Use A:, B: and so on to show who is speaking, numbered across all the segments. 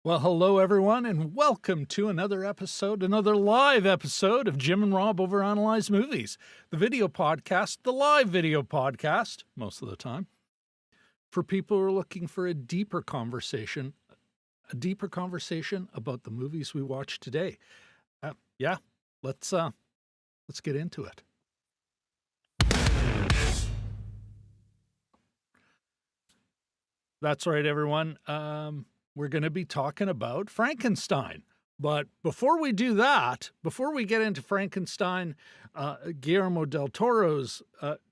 A: Well, hello, everyone, and welcome to another live episode of Jim and Rob Overanalyze Movies, the video podcast, the live video podcast, most of the time, for people who are looking for a deeper conversation about the movies we watch today. Let's get into it. That's right, everyone. We're going to be talking about Frankenstein. But before we do that, before we get into Frankenstein, Guillermo del Toro's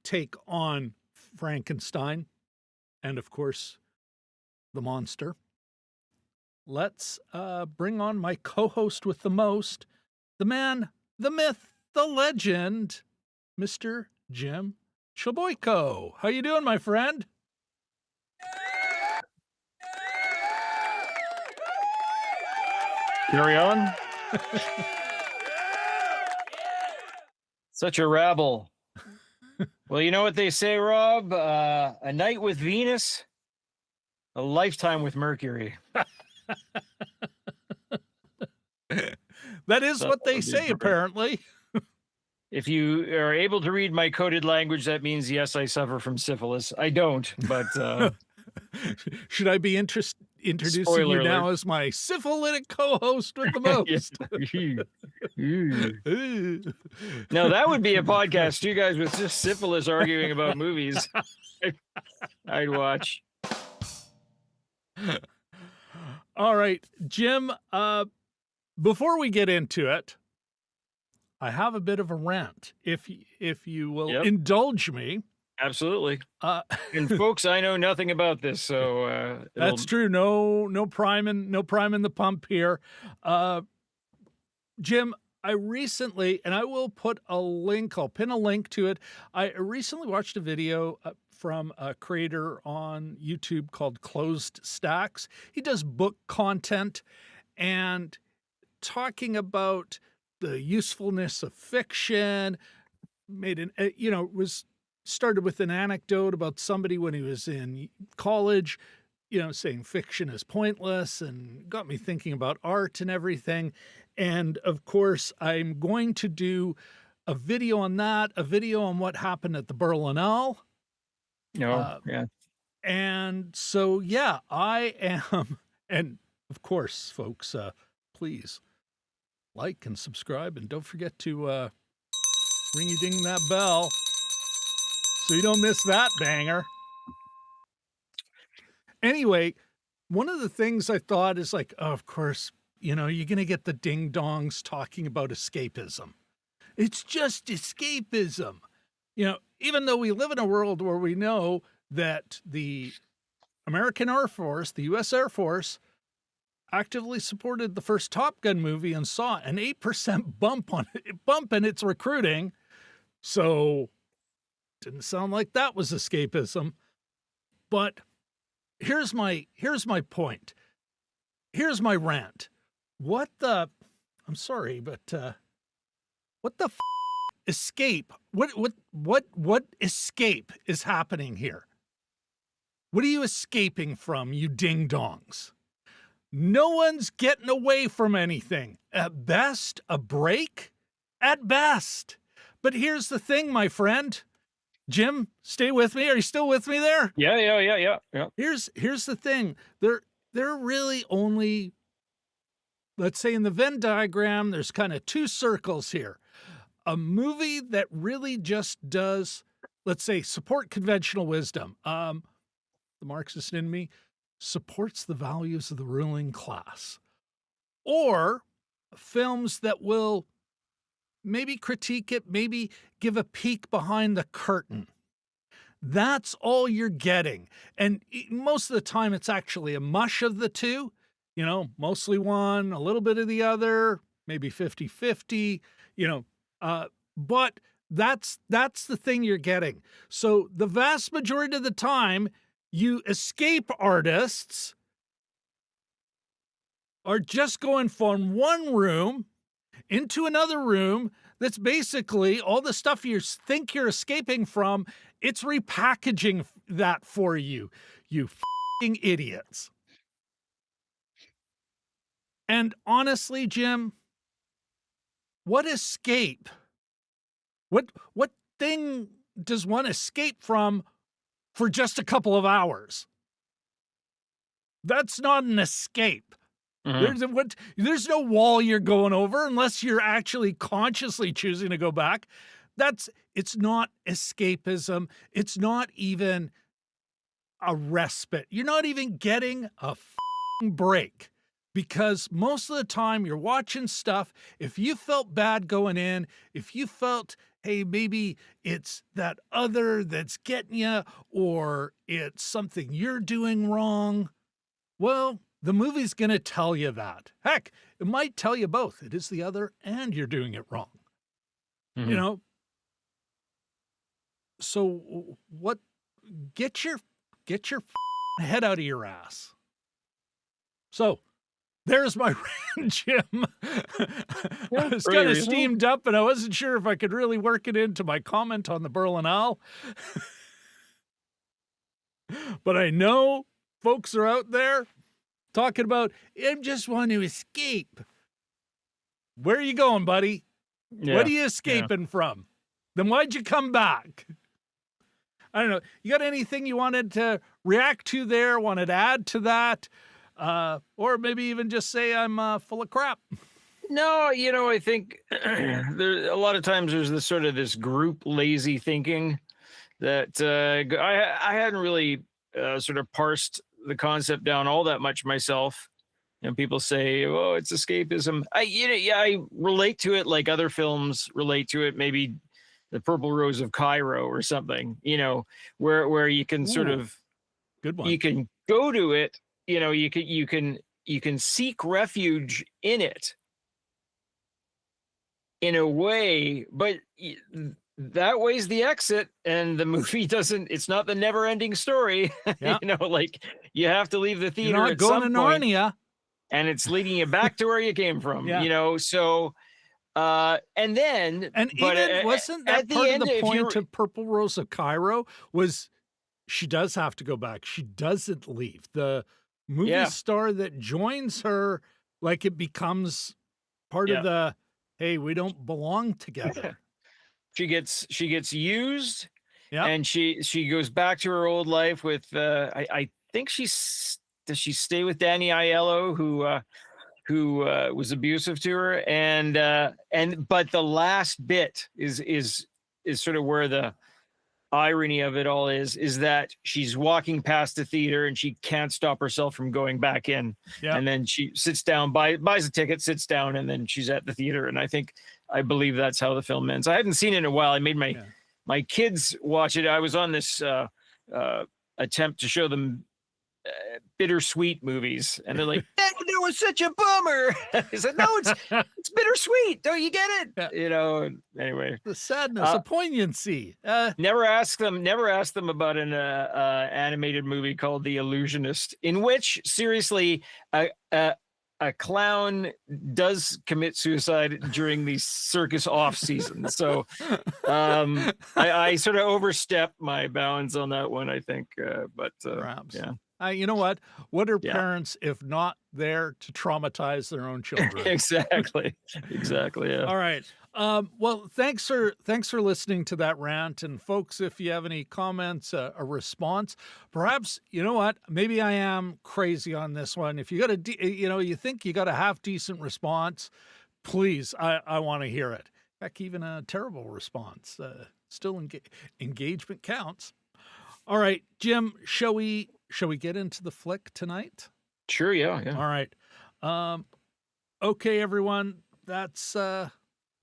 A: take on Frankenstein, and of course, the monster, let's bring on my co-host with the most, the man, the myth, the legend, Mr. Jim Chilboyko. How you doing, my friend?
B: Carry on. Such a rabble. Well, you know what they say, Rob? A night with Venus, a lifetime with Mercury.
A: That is what they say, apparently.
B: If you are able to read my coded language, that means, yes, I suffer from syphilis. I don't, but...
A: Should I be introducing
B: Spoiler
A: you now
B: alert.
A: as my syphilitic co-host with the most?
B: No, that would be a podcast. You guys with just syphilis arguing about movies. I'd watch.
A: All right, Jim, before we get into it, I have a bit of a rant, if you will indulge me.
B: Absolutely. And folks, I know nothing about this, so
A: that's true. No priming the pump here. Jim, I recently, and I will put a link, I'll pin a link to it. I recently watched a video from a creator on YouTube called Closed Stacks. He does book content and talking about the usefulness of fiction. Started with an anecdote about somebody when he was in college, saying fiction is pointless, and got me thinking about art and everything. And of course, I'm going to do a video on that, a video on what happened at the Berlinale.
B: yeah.
A: And so, yeah, I am. And of course, folks, please like and subscribe, and don't forget to ring-a-ding that bell so you don't miss that banger. Anyway, one of the things I thought is like, oh, of course, you're going to get the ding-dongs talking about escapism. It's just escapism. Even though we live in a world where we know that the American Air Force, the U.S. Air Force, actively supported the first Top Gun movie and saw an 8% bump in its recruiting. So didn't sound like that was escapism. But here's my point. Here's my rant. What the escape? What escape is happening here? What are you escaping from, you ding-dongs? No one's getting away from anything. At best, a break. At best. But here's the thing, my friend. Jim, stay with me. Are you still with me there?
B: Yeah.
A: Here's the thing. They're really only, let's say in the Venn diagram, there's kind of two circles here. A movie that really just does, let's say, support conventional wisdom. The Marxist in me supports the values of the ruling class. Or films that will maybe critique it, maybe give a peek behind the curtain. That's all you're getting. And most of the time, it's actually a mush of the two, mostly one, a little bit of the other, maybe 50-50, but that's the thing you're getting. So the vast majority of the time, you escape artists are just going from one room into another room that's basically all the stuff you think you're escaping from. It's repackaging that for you, you f***ing idiots. And honestly, Jim, what escape? What thing does one escape from for just a couple of hours? That's not an escape. There's no wall you're going over unless you're actually consciously choosing to go back. It's not escapism. It's not even a respite. You're not even getting a break, because most of the time you're watching stuff. If you felt bad going in, if you felt, hey, maybe it's that other that's getting you, or it's something you're doing wrong, well, the movie's going to tell you that. Heck, it might tell you both. It is the other and you're doing it wrong.
B: Mhm.
A: You know? So what, get your head out of your ass. So there's my rant, Jim. I was kind of steamed up and I wasn't sure if I could really work it into my comment on the Berlin Owl. But I know folks are out there talking about, I just want to escape. Where are you going, buddy? What are you escaping from? Then why'd you come back? I don't know. You got anything you wanted to react to there? Wanted to add to that? Or maybe even just say I'm full of crap.
B: No, I think there a lot of times there's this group lazy thinking that I hadn't really sort of parsed the concept down all that much myself. And people say, "Oh, it's escapism." I relate to it like other films relate to it. Maybe The Purple Rose of Cairo or something. Where you can sort of
A: good one.
B: You can go to it. You can seek refuge in it in a way, but that way's the exit, and the movie doesn't. It's not the never-ending story.
A: Yeah.
B: Like you have to leave the theater
A: You're not
B: at
A: going
B: some
A: to
B: point,
A: Narnia.
B: and it's leading you back to where you came from.
A: Yeah.
B: So and then,
A: And
B: but
A: even wasn't that
B: at the
A: part
B: end,
A: of the
B: if
A: point of Purple Rose of Cairo was she does have to go back. She doesn't leave. The movie
B: Yeah.
A: star that joins her, like it becomes part of the, hey, we don't belong together.
B: she gets used,
A: Yeah.
B: and she goes back to her old life with I think does she stay with Danny Aiello, who was abusive to her, but the last bit is sort of where the irony of it all is that she's walking past the theater and she can't stop herself from going back in.
A: Yeah.
B: And then she sits down, buys a ticket, sits down, and then she's at the theater. And I believe that's how the film ends. I hadn't seen it in a while. I made my kids watch it. I was on this attempt to show them bittersweet movies, and they're like, that was such a bummer. I said, no, it's bittersweet. Don't you get it?
A: Yeah.
B: Anyway,
A: The sadness, the poignancy.
B: Never ask them about an animated movie called The Illusionist, in which seriously a clown does commit suicide during the circus off season. So I sort of overstepped my bounds on that one, I think. But
A: Perhaps.
B: yeah.
A: You know what? What are parents if not there to traumatize their own children?
B: Exactly. Yeah.
A: All right. Well, thanks for listening to that rant. And folks, if you have any comments, a response, perhaps, you know what? Maybe I am crazy on this one. If you got you think you got a half decent response, please, I want to hear it. Heck, even a terrible response, still engagement counts. All right, Jim, shall we get into the flick tonight?
B: Sure, yeah.
A: All right. Okay, everyone, that's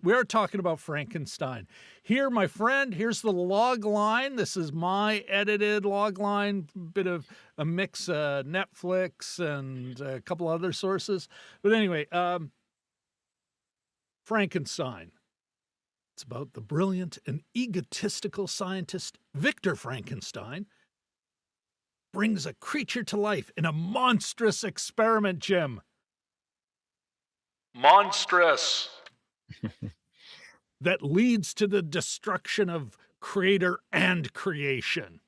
A: we are talking about Frankenstein. Here, my friend, here's the log line. This is my edited log line, bit of a mix of Netflix and a couple other sources. But anyway, Frankenstein. It's about the brilliant and egotistical scientist Victor Frankenstein brings a creature to life in a monstrous experiment, Jim.
C: Monstrous.
A: That leads to the destruction of creator and creation.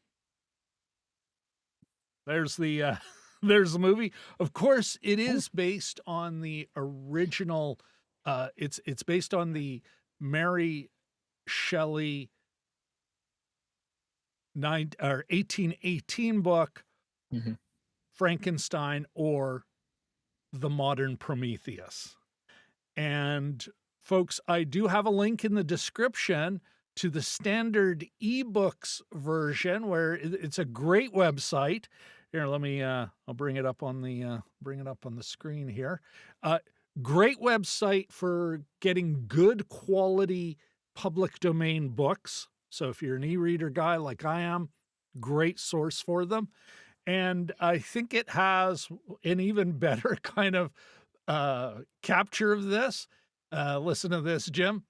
A: There's the there's a movie. Of course, it is based on the original. It's based on the Mary Shelley 1818 book,
B: Mhm.
A: Frankenstein, or the modern Prometheus. And folks, I do have a link in the description to the standard ebooks version, where it's a great website. Here, let me I'll bring it up on the screen here. Great website for getting good quality public domain books. So if you're an e-reader guy like I am, great source for them. And I think it has an even better kind of capture of this. Listen to this, Jim.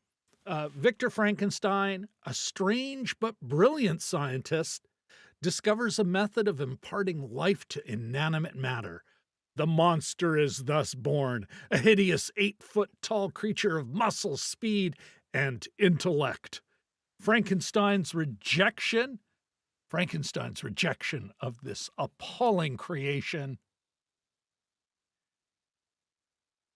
A: Victor Frankenstein, a strange but brilliant scientist, discovers a method of imparting life to inanimate matter. The monster is thus born, a hideous 8-foot tall creature of muscle, speed, and intellect. Frankenstein's rejection of this appalling creation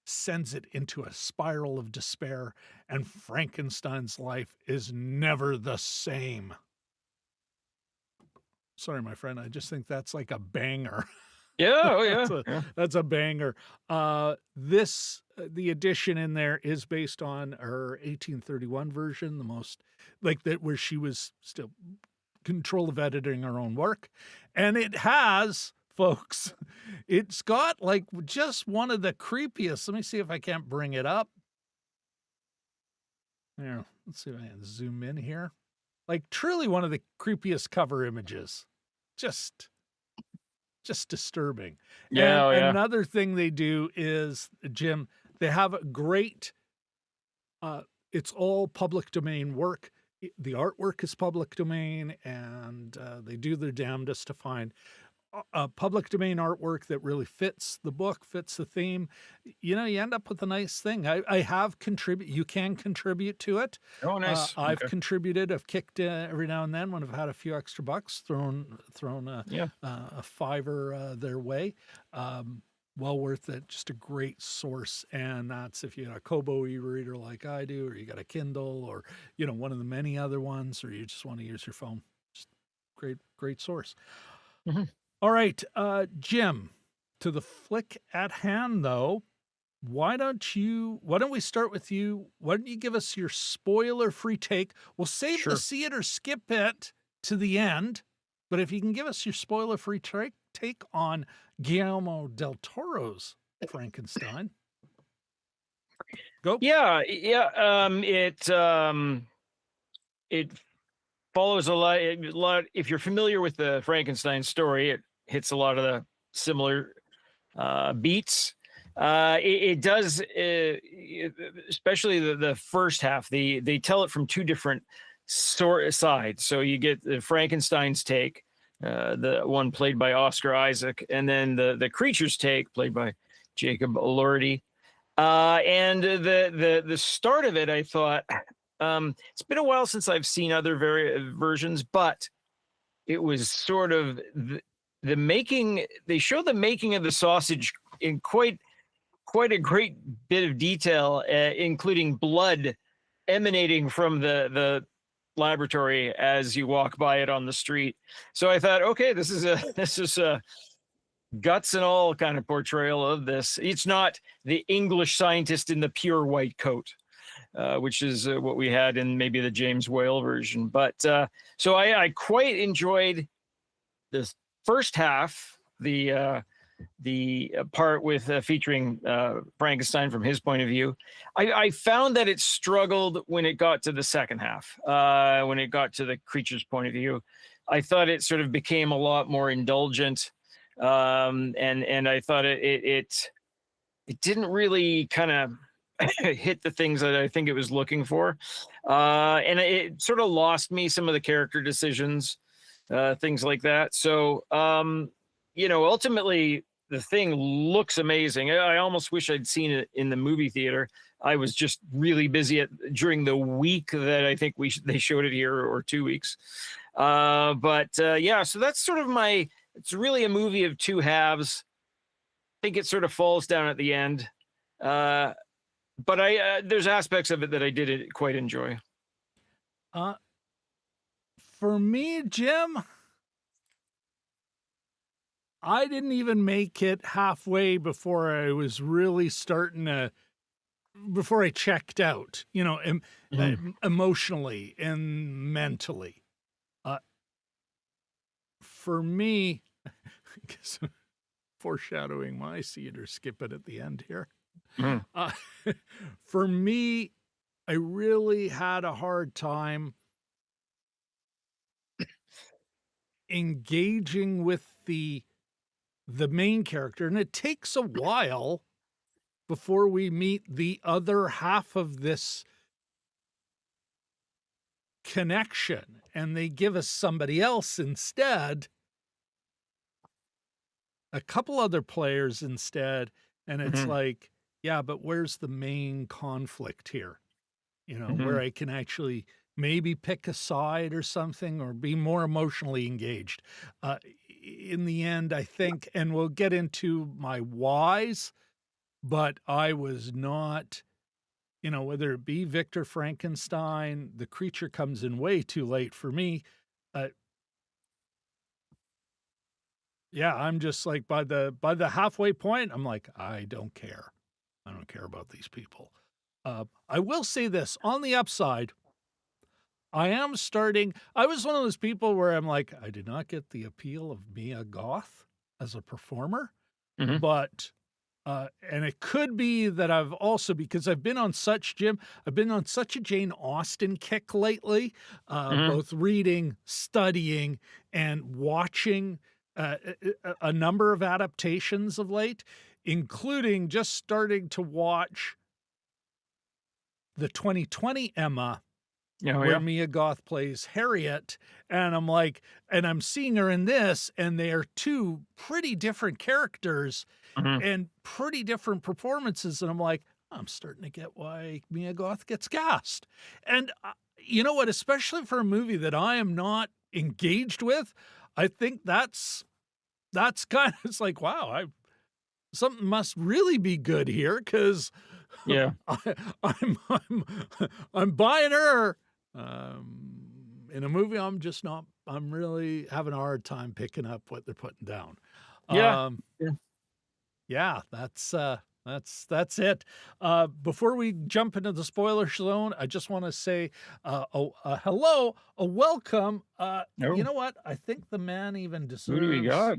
A: sends it into a spiral of despair, and Frankenstein's life is never the same. Sorry, my friend, I just think that's like a banger.
B: Yeah, oh
A: That's
B: yeah, yeah.
A: that's a banger. The edition in there is based on her 1831 version, the most like that, where she was still control of editing her own work. And it has, folks, it's got like just one of the creepiest. Let me see if I can't bring it up. There, let's see if I can zoom in here. Like truly one of the creepiest cover images. Just disturbing.
B: Yeah,
A: And
B: oh yeah.
A: another thing they do is, Jim, they have a great it's all public domain work. The artwork is public domain, and they do their damnedest to find public domain artwork that really fits the book, fits the theme. You know, you end up with a nice thing. I have contributed. You can contribute to it.
B: Oh, nice.
A: I've
B: Okay.
A: contributed. I've kicked every now and then when I've had a few extra bucks, thrown
B: Yeah.
A: a fiver their way. Well worth it. Just a great source. And that's if you got a Kobo e-reader like I do, or you got a Kindle, or you know, one of the many other ones, or you just want to use your phone. Just great source.
B: Mhm.
A: All right, Jim, to the flick at hand, though, why don't we start with you? Why don't you give us your spoiler-free take? We'll save the
B: Sure.
A: see it or skip it to the end, but if you can give us your spoiler-free take on Guillermo del Toro's Frankenstein. Go.
B: Yeah, yeah. It follows a lot. If you're familiar with the Frankenstein story, it hits a lot of the similar beats. It does, especially the first half. They tell it from two different sides. So you get the Frankenstein's take, the one played by Oscar Isaac, and then the creature's take, played by Jacob Elordi. And the start of it, I thought, it's been a while since I've seen other versions, but it was sort of the making. They show the making of the sausage in quite a great bit of detail, including blood emanating from the laboratory as you walk by it on the street. So I thought, okay, this is a guts and all kind of portrayal of this. It's not the English scientist in the pure white coat, which is what we had in maybe the James Whale version. But so I quite enjoyed this first half, the part with featuring Frankenstein from his point of view. I found that it struggled when it got to the second half, when it got to the creature's point of view. I thought it sort of became a lot more indulgent, and I thought it didn't really kind of hit the things that I think it was looking for, and it sort of lost me some of the character decisions, things like that. So ultimately the thing looks amazing. I almost wish I'd seen it in the movie theater. I was just really busy during the week that I think they showed it here, or 2 weeks. But yeah, so that's sort of it's really a movie of two halves. I think it sort of falls down at the end. But there's aspects of it that I did quite enjoy.
A: Uh, for me, Jim, I didn't even make it halfway before I was really starting to, before I checked out, you know, emotionally and mentally. For me, I guess I'm foreshadowing my seed or skip it at the end here. For me, I really had a hard time engaging with the main character, and it takes a while before we meet the other half of this connection, and they give us somebody else instead, a couple other players instead, and it's like, yeah, but where's the main conflict here? You know, where I can actually maybe pick a side or something or be more emotionally engaged. In the end, I think, and we'll get into my whys, but I was not, you know, whether it be Victor Frankenstein, the creature comes in way too late for me. Yeah, I'm just like by the halfway point, I'm like, I don't care. I don't care about these people. I will say this on the upside. I was one of those people where I'm like, I did not get the appeal of Mia Goth as a performer, but, and it could be that I've also, because I've been on such a Jane Austen kick lately, both reading, studying, and watching a number of adaptations of late, including just starting to watch the 2020 Emma, where Mia Goth plays Harriet, and I'm like, and I'm seeing her in this, and they are two pretty different characters and pretty different performances, and I'm like, I'm starting to get why Mia Goth gets cast. And you know what, especially for a movie that I am not engaged with, I think that's kind of, it's like, wow, something must really be good here, because I'm buying her. In a movie, I'm really having a hard time picking up what they're putting down. Yeah, that's it. Before we jump into the spoiler zone, I just want to say hello, a welcome. You know what? I think the man even deserves,
B: Who do we got?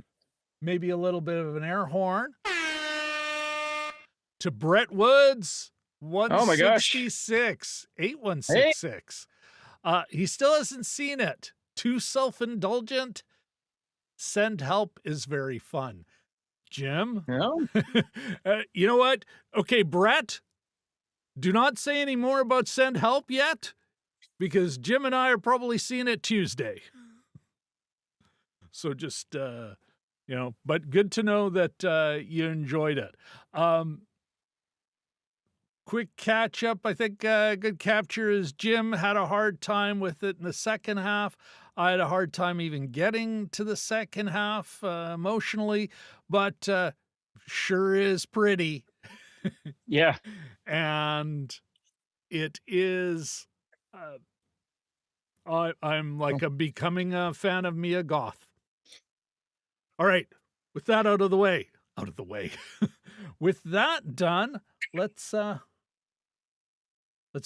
A: Maybe a little bit of an air horn. To Brett Woods, 166, 8166. He still hasn't seen it. Too self-indulgent. Send Help is very fun. Jim?
B: No?
A: You know what? Okay, Brett, do not say any more about Send Help yet, because Jim and I are probably seeing it Tuesday. So just, you know, but good to know that you enjoyed it. Quick catch up. I think good capture is Jim had a hard time with it in the second half. I had a hard time even getting to the second half emotionally, but sure is pretty.
B: Yeah.
A: And it is, I'm like, I'm becoming a fan of Mia Goth. All right. With that out of the way. With that done, let's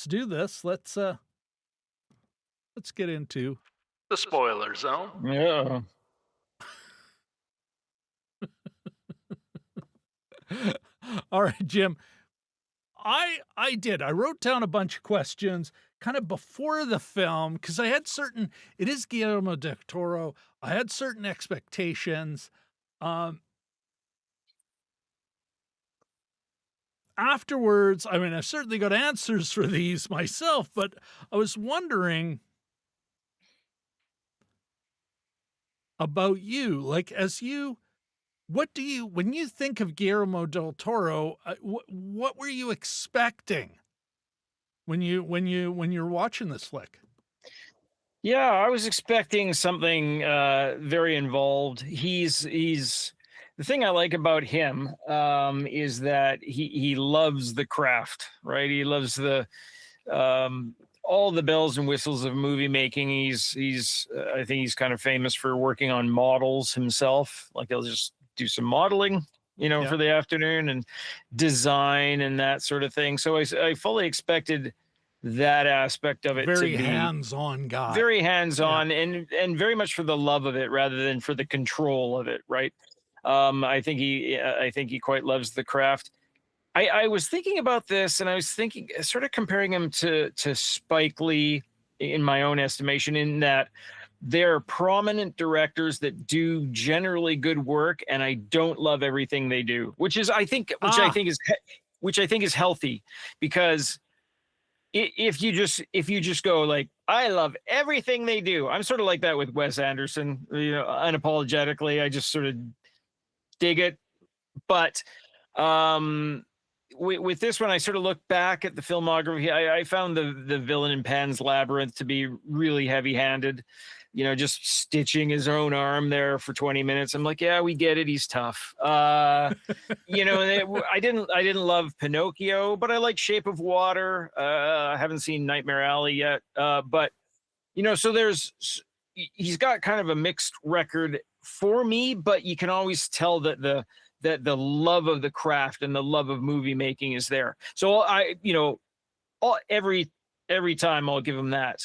A: do this. Let's get into the spoiler zone.
B: Yeah.
A: All right, Jim. I wrote down a bunch of questions kind of before the film, because I had it is Guillermo del Toro. I had certain expectations. Afterwards, I mean, I've certainly got answers for these myself, but I was wondering about you. Like, when you think of Guillermo del Toro, what were you expecting when you're watching this flick?
B: Yeah, I was expecting something very involved. He's the thing I like about him is that he loves the craft, right? He loves the all the bells and whistles of movie making. He's I think he's kind of famous for working on models himself. Like he'll just do some modeling,
A: Yeah.
B: for the afternoon and design and that sort of thing. So I fully expected that aspect of it to
A: Very
B: be
A: hands-on guy.
B: very
A: Yeah.
B: hands-on and very much for the love of it rather than for the control of it, right? I think he quite loves the craft. I was thinking about this and I was thinking sort of comparing him to Spike Lee in my own estimation, in that they're prominent directors that do generally good work, and I don't love everything they do,
A: Ah,
B: which I think is healthy, because if you just go like, I love everything they do. I'm sort of like that with Wes Anderson, unapologetically. I just sort of dig it. But um with this one, I sort of look back at the filmography. I found the villain in Pan's Labyrinth to be really heavy-handed. Just stitching his own arm there for 20 minutes. I'm like, yeah, we get it. He's tough. I didn't love Pinocchio, but I like Shape of Water. I haven't seen Nightmare Alley yet. But so he's got kind of a mixed record for me, but you can always tell that the love of the craft and the love of movie making is there. So all, every time I'll give him that.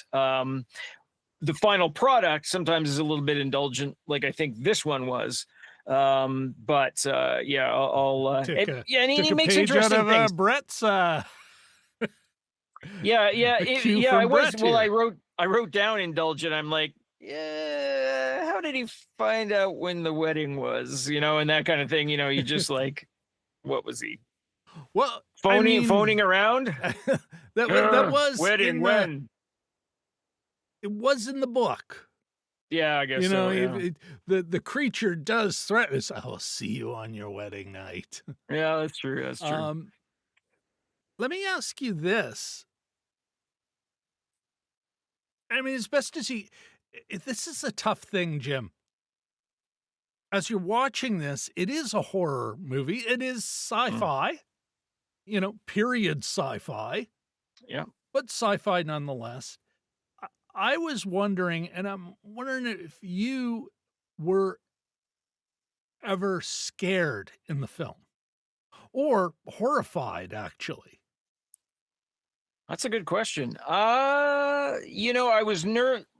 B: The final product sometimes is a little bit indulgent, like I think this one was. But yeah, yeah, and
A: took
B: he
A: a
B: makes
A: page out
B: interesting
A: of,
B: things.
A: Brett's,
B: Yeah,
A: a cue
B: yeah. I
A: from
B: was
A: Brett
B: well.
A: here.
B: I wrote down indulgent. I'm like, yeah. How did he find out when the wedding was? And that kind of thing. You just like, what was he
A: Well, I
B: phoning
A: mean,
B: around?
A: that was
B: Wedding
A: in the
B: when?
A: it was in the book.
B: Yeah, I guess so. Yeah,
A: The creature does threaten us. I will see you on your wedding night.
B: yeah. That's true. That's true.
A: Um, Let me ask you this. I mean, as best as you, this is a tough thing, Jim. As you're watching this, it is a horror movie. It is
B: Mm,
A: sci-fi, period sci-fi,
B: yeah.
A: but sci-fi nonetheless. I, I was wondering, and I'm wondering if you were ever scared in the film or horrified, actually.
B: That's a good question. I was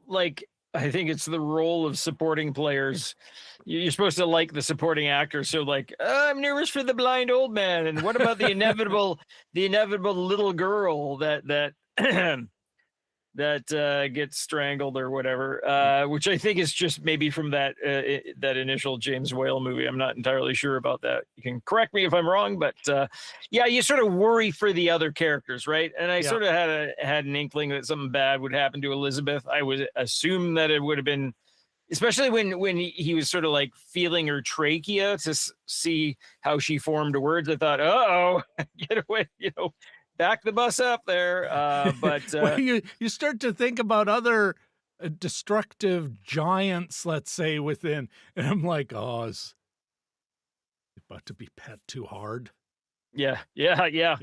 B: like, I think it's the role of supporting players. You're supposed to like the supporting actor. So like, I'm nervous for the blind old man. And what about the inevitable little girl that that gets strangled or whatever, which I think is just maybe from that initial James Whale movie. I'm not entirely sure about that. You can correct me if I'm wrong, but yeah, you sort of worry for the other characters, right? And I
A: Yeah.
B: sort of had an inkling that something bad would happen to Elizabeth. I would assume that it would have been, especially when he was sort of like feeling her trachea to see how she formed words. I thought, oh, get away, back the bus up there. But
A: Well, you start to think about other destructive giants, let's say, within, and I'm like, oh, is it about to be pet too hard?
B: Yeah,
A: You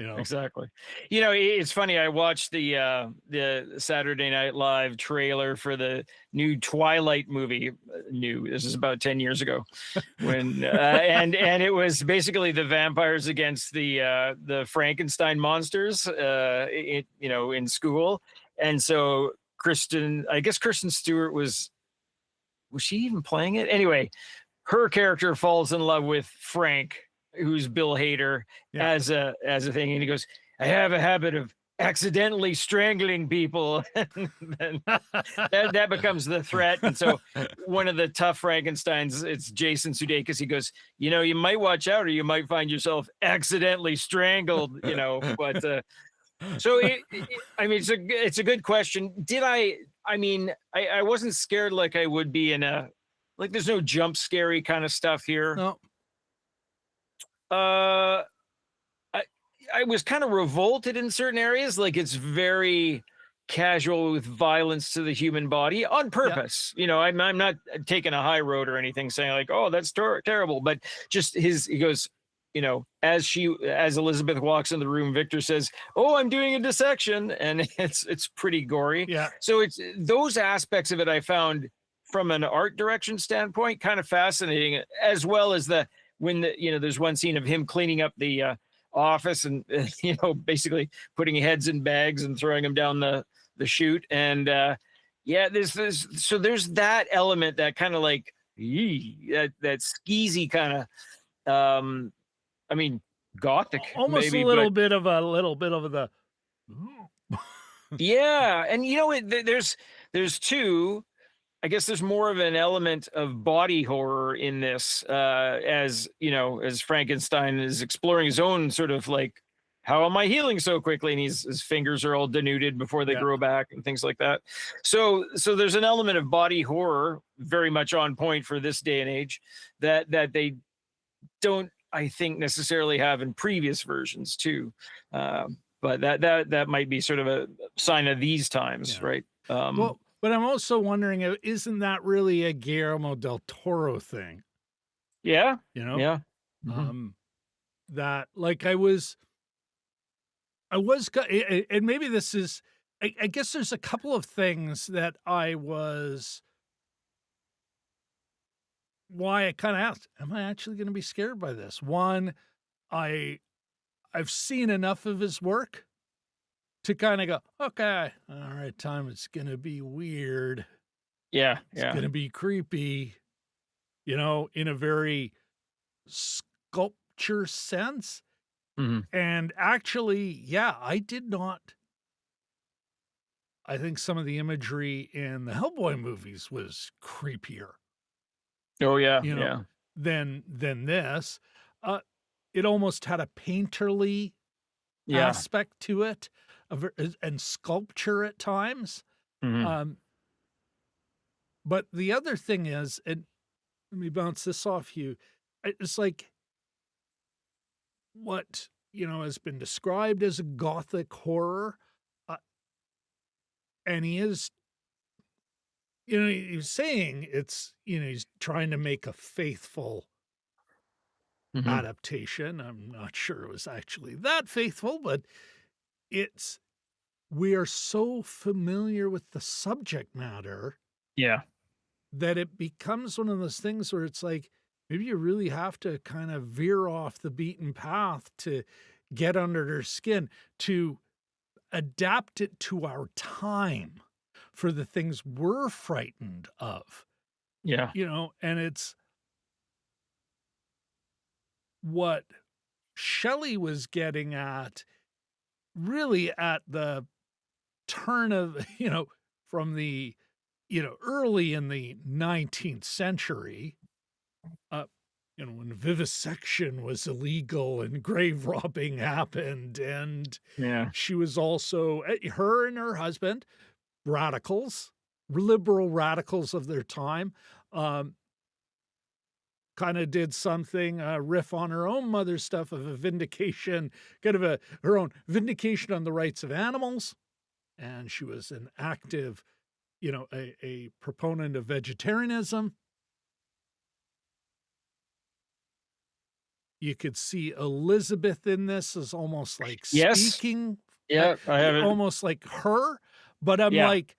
A: know?
B: exactly. It's funny. I watched the Saturday Night Live trailer for the new Twilight movie. New. This is about 10 years ago, when and it was basically the vampires against the Frankenstein monsters. In school, and so I guess Kristen Stewart was she even playing it? Anyway, her character falls in love with Frank, who's Bill Hader,
A: Yeah.
B: as a thing, and he goes, "I have a habit of accidentally strangling people," and then that becomes the threat. And so one of the tough Frankensteins, it's Jason Sudeikis. He goes, you might watch out, or you might find yourself accidentally strangled. But so I mean, it's a good question. Did I? I mean, I wasn't scared like I would be in a like. There's no jump scary kind of stuff here.
A: No.
B: Uh, I I was kind of revolted in certain areas. Like it's very. casual with violence to the human body on
A: Yeah.
B: purpose. I'm not taking a high road or anything saying like, oh, that's terrible, but just he goes, as Elizabeth walks in the room, Victor says, "Oh, I'm doing a dissection," and it's pretty gory.
A: Yeah.
B: So it's those aspects of it I found from an art direction standpoint kind of fascinating, as well as there's one scene of him cleaning up the office and basically putting heads in bags and throwing them down the chute. And yeah, there's that element that kind of like that skeezy kind of I mean, gothic
A: Almost a
B: maybe, but
A: little bit of the
B: yeah. And there's two. I guess there's more of an element of body horror in this, as Frankenstein is exploring his own sort of like, how am I healing so quickly? And his fingers are all denuded before they
A: yeah.
B: grow back and things like that. So there's an element of body horror very much on point for this day and age that they don't, I think, necessarily have in previous versions too. But that might be sort of a sign of these times,
A: Yeah.
B: right?
A: Well, but I'm also wondering, isn't that really a Guillermo del Toro thing?
B: Yeah,
A: You know,
B: yeah. Mhm.
A: that like I was, and maybe this is, I guess there's a couple of things that why I kind of asked, am I actually going to be scared by this? One, I've seen enough of his work to kind of go, okay, all right, time, it's going to be weird.
B: Yeah,
A: It's
B: yeah.
A: going to be creepy, in a very sculpture sense.
B: Mhm.
A: And actually, yeah, I think some of the imagery in the Hellboy movies was creepier,
B: Oh, yeah,
A: you know,
B: yeah.
A: than this. Uh, it almost had a painterly
B: Yeah.
A: aspect to it, and sculpture at times.
B: Mhm.
A: Um, but the other thing is, and let me bounce this off you. It's like what, has been described as a gothic horror. Uh, and he's saying he's trying to make a faithful
B: Mhm.
A: adaptation. I'm not sure it was actually that faithful, but it's, we are so familiar with the subject matter
B: Yeah.
A: that it becomes one of those things where it's like, maybe you really have to kind of veer off the beaten path to get under their skin, to adapt it to our time for the things we're frightened of,
B: Yeah.
A: and it's what Shelley was getting at, really at the turn of, from the, early in the 19th century, uh, when vivisection was illegal and grave robbing happened. And
B: Yeah.
A: she was also, her and her husband, radicals, liberal radicals of their time, kind of did something, riff on her own mother's stuff of a vindication, kind of her own vindication on the rights of animals. And she was an active, a proponent of vegetarianism. You could see Elizabeth in this as almost like
B: Yes.
A: speaking, uh,
B: Yeah, I have it.
A: almost like her, but I'm
B: Yeah.
A: like,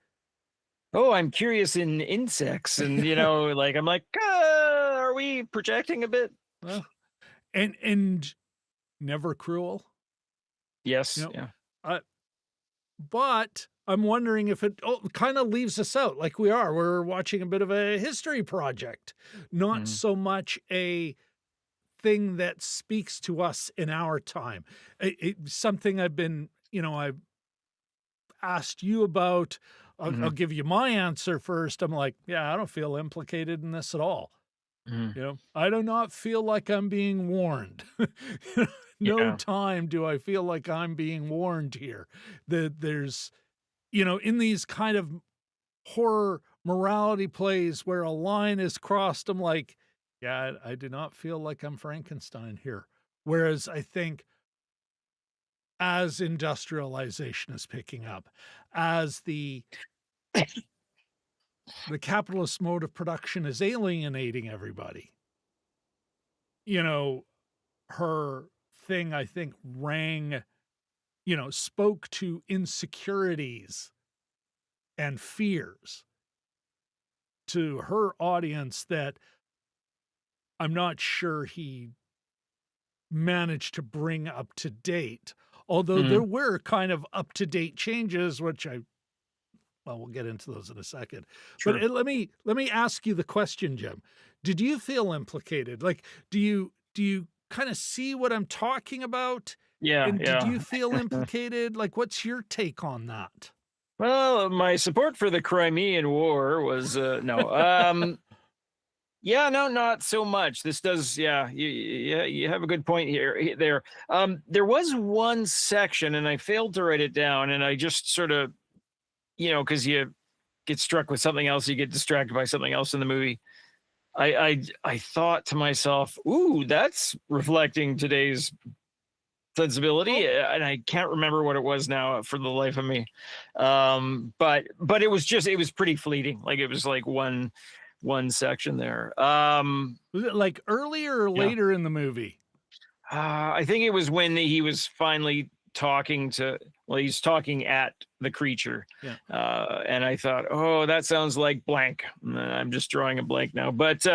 B: Oh, I'm curious in insects and, like, I'm like, are we projecting a bit?"
A: well, and never cruel, you
B: Yes,
A: know.
B: yeah.
A: Uh, but I'm wondering if it kind of leaves us out, like we're watching a bit of a history project, not
B: Mhm.
A: so much a thing that speaks to us in our time. Something I've asked you about. I'll
B: Mhm.
A: give you my answer first. I'm like, yeah, I don't feel implicated in this at all.
B: Mhm.
A: I do not feel like I'm being warned. No
B: Yeah.
A: time do I feel like I'm being warned here. That there's, in these kind of horror morality plays where a line is crossed, I'm like, yeah, I do not feel like I'm Frankenstein here. Whereas I think as industrialization is picking up, as the capitalist mode of production is alienating everybody. You know, her thing, I think, spoke to insecurities and fears to her audience that I'm not sure he managed to bring up to date. Although there were kind of up to date changes, which we'll get into those in a second.
B: Sure.
A: But let me ask you the question, Jim. Did you feel implicated? Like, do you kind of see what I'm talking about?
B: Yeah,
A: And did
B: yeah.
A: you feel implicated? Like, what's your take on that?
B: Well, my support for the Crimean War was no. Yeah, no, not so much. This does, yeah, you have a good point there. There was one section, and I failed to write it down, and I just sort of, because you get struck with something else, you get distracted by something else in the movie. I thought to myself, ooh, that's reflecting today's sensibility, and I can't remember what it was now for the life of me. But it was pretty fleeting. Like, it was like one section there.
A: Was it like earlier or
B: Yeah.
A: later in the movie?
B: I think it was when he was finally he's talking at the creature.
A: Yeah.
B: And I thought, oh, that sounds like blank. I'm just drawing a blank now. But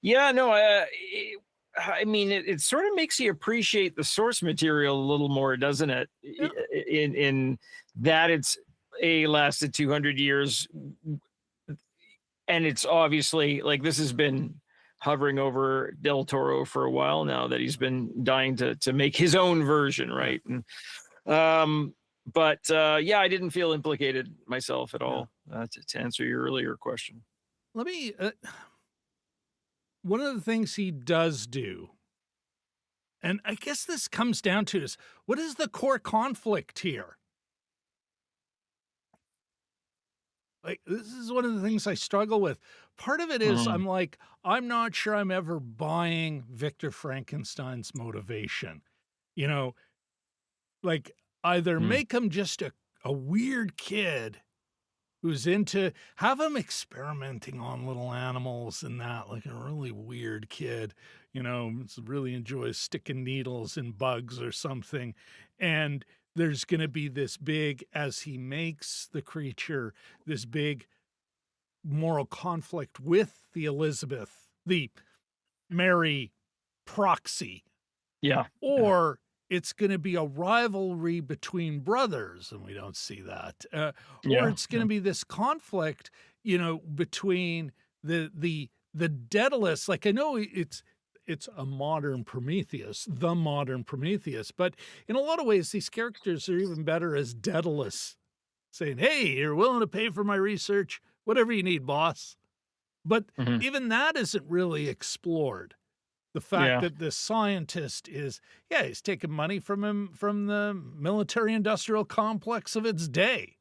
B: yeah, no, I mean, it sort of makes you appreciate the source material a little more, doesn't it?
A: Yeah.
B: In that it's lasted 200 years. And it's obviously, like, this has been hovering over Del Toro for a while now, that he's been dying to make his own version, right? And yeah, I didn't feel implicated myself at all, to answer your earlier question.
A: Let me one of the things he does do, and I guess this comes down to, is what is the core conflict here? Like, this is one of the things I struggle with. Part of it is I'm like, I'm not sure I'm ever buying Victor Frankenstein's motivation. Like, either make him just a weird kid who's have him experimenting on little animals and that, like a really weird kid, really enjoys sticking needles in bugs or something. And there's going to be this big, as he makes the creature, this big moral conflict with the Mary proxy.
B: Yeah.
A: Or it's going to be a rivalry between brothers, and we don't see that. Or it's going to be this conflict, between the Daedalus. Like, I know it's a modern Prometheus, the modern Prometheus, but in a lot of ways, these characters are even better as Daedalus, saying, "Hey, you're willing to pay for my research, whatever you need, boss." But even that isn't really explored. The fact that the scientist he's taking money from the military-industrial complex of its day.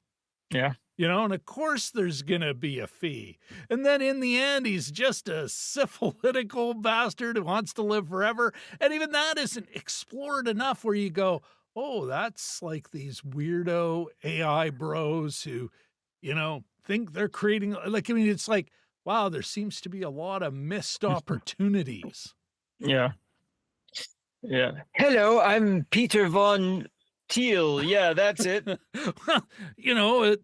B: Yeah.
A: And of course there's going to be a fee. And then in the end, he's just a syphilitical bastard who wants to live forever. And even that isn't explored enough where you go, oh, that's like these weirdo AI bros who, think they're creating, like, I mean, it's like, wow, there seems to be a lot of missed opportunities.
B: Yeah. Yeah. Hello, I'm Peter von Thiel. Yeah, that's it.
A: Well,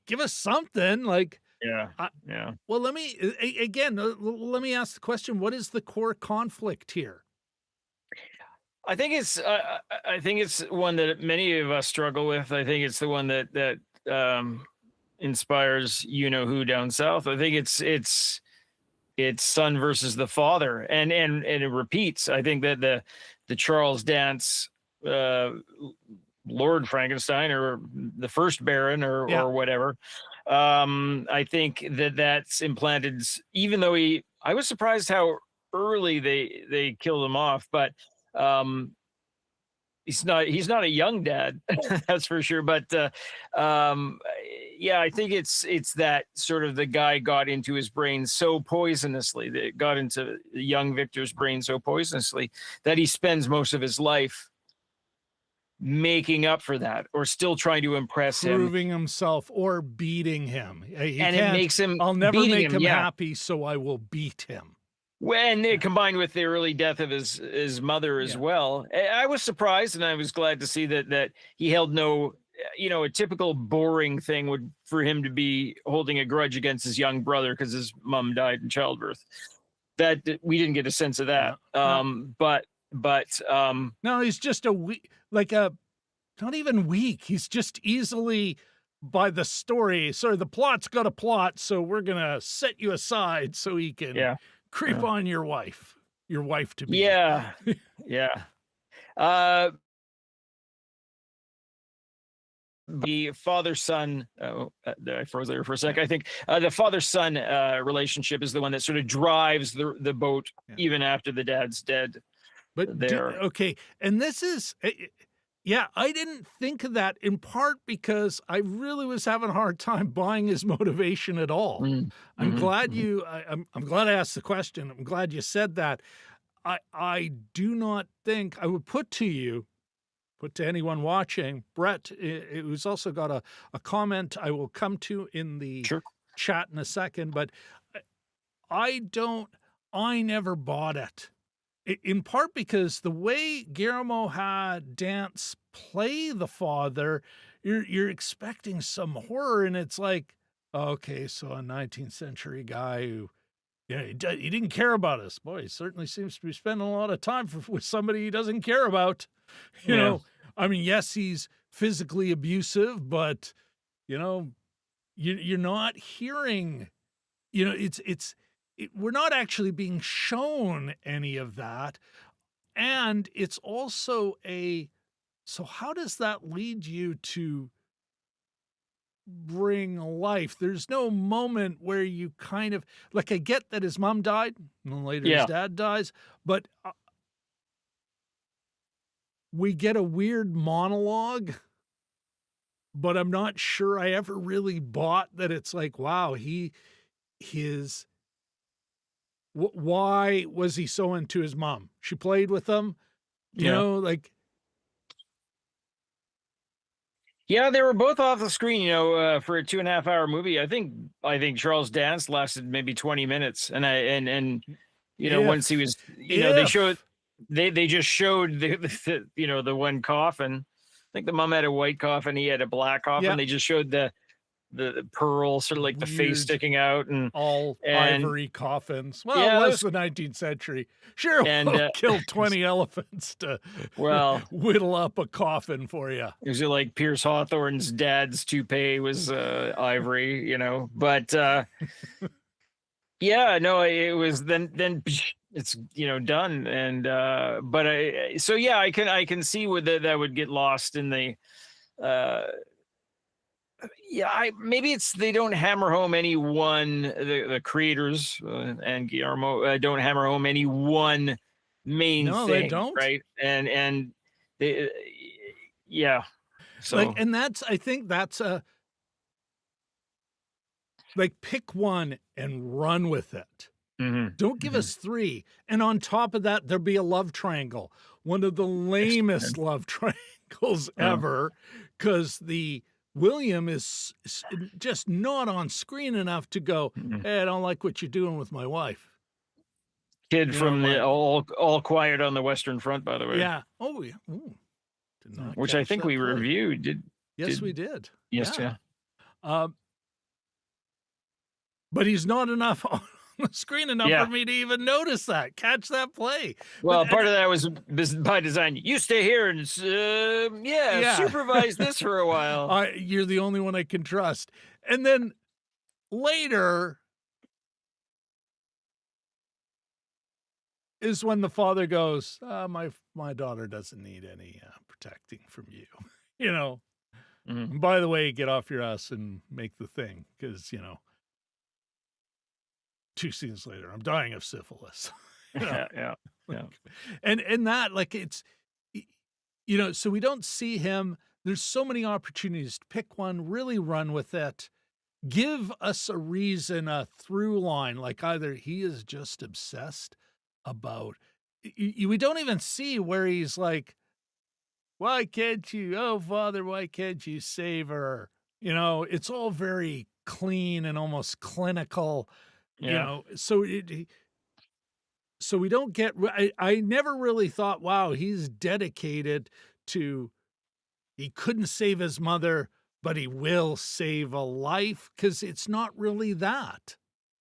A: give us something like.
B: Yeah. Yeah.
A: Well, let me ask the question: what is the core conflict here?
B: I think it's one that many of us struggle with. I think it's the one that inspires who down south. I think it's son versus the father, and it repeats. I think that the Charles Dance Lord Frankenstein, or the first Baron, or whatever. I think that's implanted, even though I was surprised how early they killed him off, but he's not a young dad, that's for sure. But yeah, I think it's that sort of, the guy got into his brain so poisonously, that got into young Victor's brain so poisonously, that he spends most of his life making up for that or still trying to impress him.
A: Proving himself or beating him. He
B: And it
A: can't,
B: makes him
A: I'll never
B: beating
A: make
B: him.
A: him
B: Yeah.
A: happy, so I will beat him.
B: When it
A: Yeah.
B: combined with the early death of his mother as
A: Yeah.
B: well, I was surprised and I was glad to see that he held no, a typical boring thing would for him to be holding a grudge against his young brother because his mom died in childbirth. That we didn't get a sense of that. But
A: No, he's just a weak, like a, not even weak. He's just easily by the story. Sorry, the plot's got a plot, so we're gonna set you aside so he can
B: yeah,
A: creep
B: yeah,
A: on your wife to be.
B: yeah, yeah. Uh, the father son, I froze there for a sec. I think the father son relationship is the one that sort of drives the boat
A: Yeah.
B: even after the dad's dead.
A: But
B: There.
A: okay, and this is, yeah, I didn't think of that in part because I really was having a hard time buying his motivation at all.
B: Mm,
A: I'm
B: mhm,
A: glad
B: mhm.
A: I'm glad I asked the question. I'm glad you said that. I do not think I would put to anyone watching, Brett, it was also got a comment I will come to in the
B: Sure.
A: chat in a second, but I don't, I never bought it. In part because the way Guillermo had Dance play the father, you're expecting some horror, and it's like, okay, so a 19th century guy who, yeah, he didn't care about us. Boy, he certainly seems to be spending a lot of time with somebody he doesn't care about. You
B: Yeah.
A: know, I mean, yes, he's physically abusive, but you're not hearing. We're not actually being shown any of that. And it's also so how does that lead you to bring life? There's no moment where you kind of, like, I get that his mom died and then later his
B: Yeah.
A: dad dies, but we get a weird monologue, but I'm not sure I ever really bought that it's like, wow, why was he so into his mom? She played with him,
B: Yeah.
A: like,
B: Yeah, they were both off the screen, for a 2.5 hour movie. I think Charles Dance lasted maybe 20 minutes. Once he was, they showed
A: if,
B: they just showed the one coffin. I think the mom had a white coffin, he had a black coffin.
A: yeah,
B: They just showed the pearl, sort of like the face
A: weird,
B: sticking out,
A: all
B: and
A: ivory coffins. Well, it
B: yeah, that
A: was
B: was
A: the 19th century. Sure,
B: and
A: we'll kill 20 elephants to
B: well,
A: whittle up a coffin for you.
B: it was like Pierce Hawthorne's dad's toupee was ivory, but yeah, no, it was then it's done. And but so yeah, I can see where that would get lost in the uh yeah, maybe it's they don't hammer home any one, the creators and Guillermo don't hammer home any one main
A: No, they
B: thing,
A: don't.
B: right? And they yeah,
A: Like,
B: so
A: and I think that's like, pick one and run with it.
B: mhm,
A: Don't give
B: mhm,
A: us three. And on top of that, there'll be a love triangle. One of the
B: yes,
A: lamest love triangles
B: yeah,
A: ever, because the William is just not on screen enough to go,
B: mhm.
A: hey, I don't like what you're doing with my wife.
B: Kid from the
A: Like,
B: all quiet on the Western Front, by the way.
A: yeah. Oh, yeah. Ooh, did not
B: Which I
A: catch
B: think
A: that
B: we
A: play.
B: reviewed.
A: Yes,
B: Did
A: we did.
B: yes,
A: Yeah.
B: yeah.
A: Um, but he's not enough on the screen enough for
B: Yeah.
A: me to even notice that, catch that play.
B: Well, part of that was by design. You stay here and
A: Yeah.
B: supervise this for a while.
A: You're the only one I can trust. And then later is when the father goes, my daughter doesn't need any protecting from you. you know.
B: Mhm.
A: And by the way, get off your ass and make the thing, because 2 scenes later, I'm dying of syphilis. you know?
B: Yeah, yeah, yeah.
A: And that, like, it's so we don't see him. There's so many opportunities to pick one, really run with it. Give us a reason, a through line, like either he is just obsessed about we don't even see where he's like, Why can't you? Oh, Father, why can't you save her? You know, it's all very clean and almost clinical, you
B: Yeah.
A: know. So we don't get. I never really thought, wow, he's dedicated to. He couldn't save his mother, but he will save a life because it's not really that.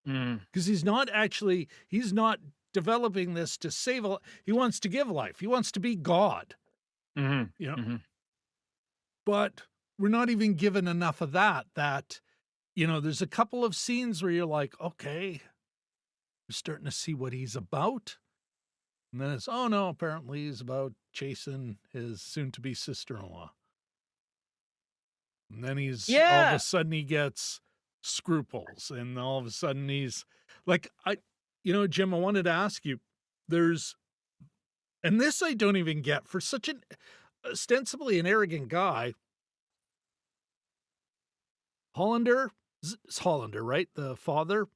B: Mm.
A: Because he's not developing this to save a. He wants to give life. He wants to be God.
B: Mhm.
A: You know,
B: Mhm.
A: but we're not even given enough of that, you know, there's a couple of scenes where you're like, "Okay, you're starting to see what he's about." And then it's, "Oh, no, apparently he's about chasing his soon-to-be sister-in-law." And then he's all of a
B: Yeah.
A: sudden he gets scruples, and all of a sudden he's like, you know, Jim, I wanted to ask you, there's and this I don't even get for such an ostensibly an arrogant guy. Hollander? It's Hollander, right? The father?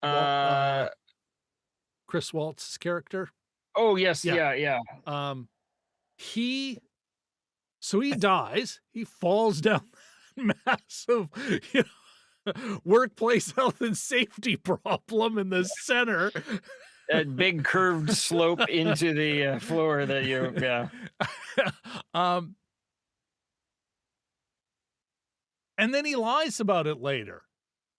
A: Walt,
B: Uh,
A: Chris Waltz's character?
B: oh, yes,
A: Yeah.
B: yeah, yeah.
A: Um, he so he dies, he falls down massive, you know, workplace health and safety problem in the center.
B: That big curved slope into the, floor that you yeah.
A: Um, and then he lies about it later,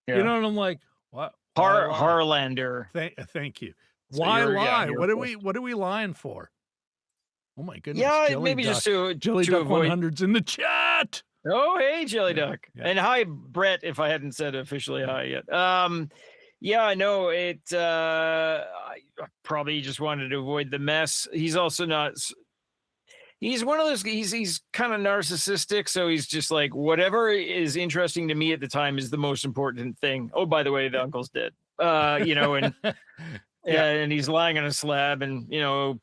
A: you
B: Yeah.
A: know, and I'm like, "What? Why lie?"
B: Harlander.
A: Thank you.
B: So
A: Why lie?
B: you're close.
A: What are we lying for? Oh my goodness,
B: Yeah,
A: Jelly
B: maybe just
A: Duck. Jelly
B: to
A: Duck
B: avoid
A: 100's in the chat.
B: Oh, hey, Jelly
A: Yeah,
B: Duck.
A: yeah.
B: And hi, Brett, if I hadn't said officially hi yet. Yeah, I know it, I probably just wanted to avoid the mess. He's also not he's one of those he's kind of narcissistic, so he's just like whatever is interesting to me at the time is the most important thing. Oh, by the way, the
A: Yeah.
B: uncle's dead. You know,
A: Yeah.
B: and he's lying on a slab, and you know,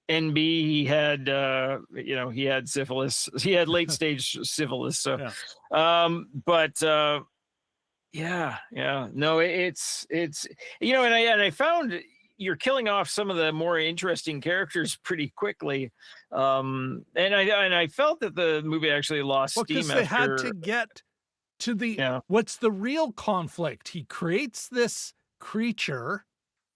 B: NB, he had you know, he had syphilis. He had late stage syphilis. So
A: Yeah.
B: but yeah, yeah. No, it's you know, and I found you're killing off some of the more interesting characters pretty quickly. And I felt that the movie actually lost
A: Well,
B: steam
A: because they had to
B: after
A: get to the
B: yeah.
A: what's the real conflict? He creates this creature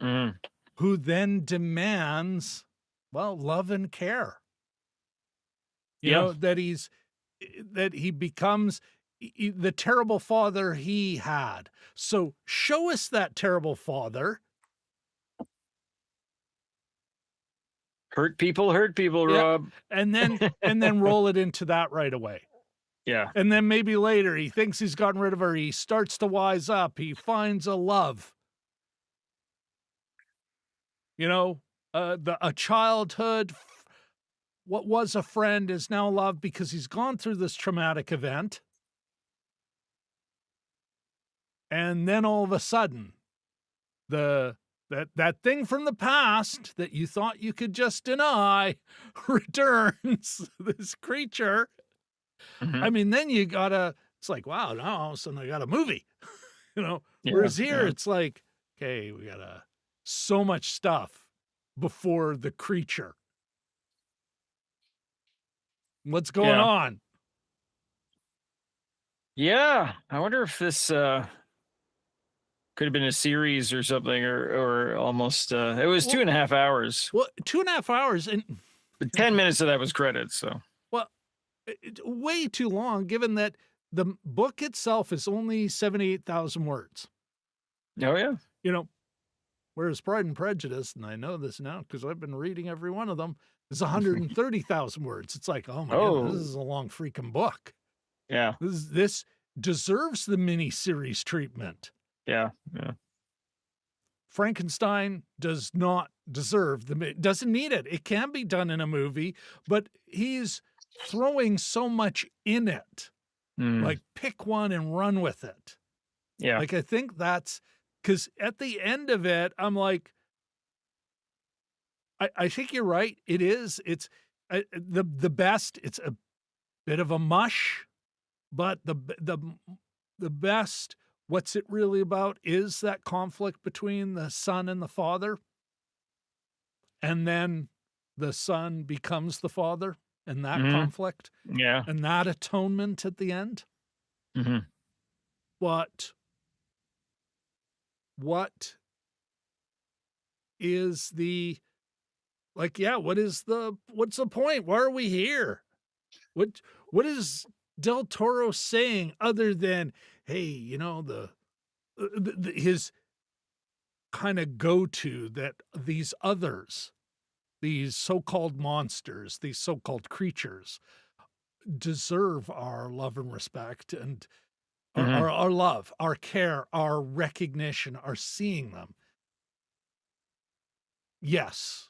B: Mhm.
A: who then demands, well, love and care. You
B: Yeah.
A: know, that he becomes the terrible father he had. So show us that terrible father.
B: Hurt people,
A: Yeah.
B: Rob.
A: And then roll it into that right away.
B: Yeah.
A: And then maybe later he thinks he's gotten rid of her. He starts to wise up. He finds a love. You know, a childhood, what was a friend is now love because he's gone through this traumatic event. And then all of a sudden, that thing from the past that you thought you could just deny returns. This creature. I
B: Mhm.
A: mean, then it's like, wow, now all of a sudden I got a movie, you know.
B: Yeah.
A: Whereas here
B: Yeah.
A: it's like, okay, we got so much stuff before the creature. What's going
B: Yeah.
A: on?
B: Yeah. I wonder if this could have been a series or something, or almost it was
A: Well,
B: 2.5 hours.
A: well, 2.5 hours, and
B: But 10 minutes of that was credits. So
A: well, way too long, given that the book itself is only 78,000 words.
B: oh yeah.
A: You know, whereas Pride and Prejudice, and I know this now because I've been reading every one of them, is 130,000 words. It's like, oh my goodness, this
B: Oh
A: is a long freaking book.
B: yeah.
A: This deserves the mini-series treatment.
B: Yeah. Yeah.
A: Frankenstein does not deserve doesn't need it. It can be done in a movie, but he's throwing so much in it.
B: Mm,
A: Like, pick one and run with it.
B: yeah.
A: Like, I think that's because at the end of it, I'm like, I think you're right. It is. It's the best. It's a bit of a mush, but the best. What's it really about is that conflict between the son and the father, and then the son becomes the father and that
B: Mhm.
A: conflict
B: Yeah.
A: and that atonement at the end.
B: Mhm.
A: But what is the like, yeah, what's the point? Why are we here? What what is Del Toro saying other than, hey, his kind of go-to that these others, these so-called monsters, these so-called creatures deserve our love and respect and
B: Mhm.
A: our love, our care, our recognition, our seeing them. Yes.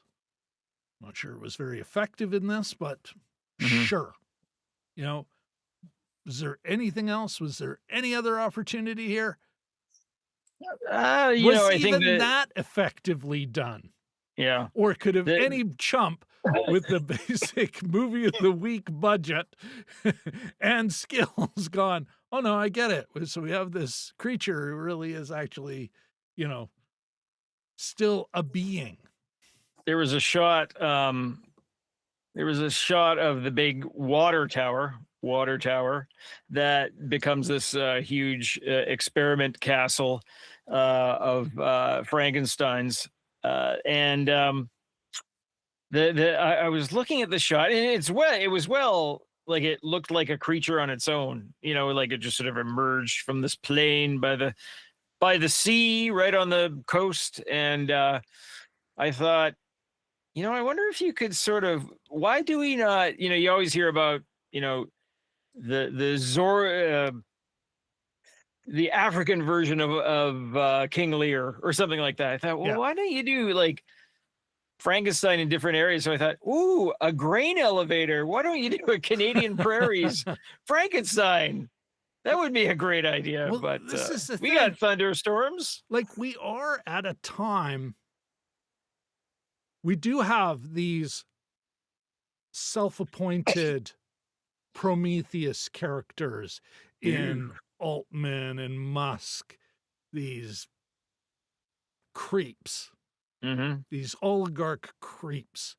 A: Not sure it was very effective in this, but
B: Mhm.
A: sure. You know, was there anything else? Was there any other opportunity here? Was
B: I think
A: even
B: that
A: that effectively done?
B: yeah.
A: Or could have
B: The
A: any chump with the basic movie of the week budget and skills gone, oh no, I get it. So we have this creature who really is actually, you know, still a being.
B: there was a shot, there was a shot of the big water tower that becomes this huge experiment castle of Frankenstein's. And I was looking at the shot, and it was well, like it looked like a creature on its own, like it just sort of emerged from this plain by the sea right on the coast. And I thought, I wonder if you could sort of, why do we not, you always hear about, you know, the African version of King Lear or something like that. I thought, well,
A: Yeah.
B: why don't you do like Frankenstein in different areas? So I thought, ooh, a grain elevator. Why don't you do a Canadian prairies Frankenstein? That would be a great idea.
A: Well,
B: But
A: this is the
B: we
A: thing.
B: got thunderstorms.
A: Like, we are at a time, we do have these self-appointed Prometheus characters
B: Ew.
A: in Altman and Musk, these creeps,
B: Mm-hmm.
A: these oligarch creeps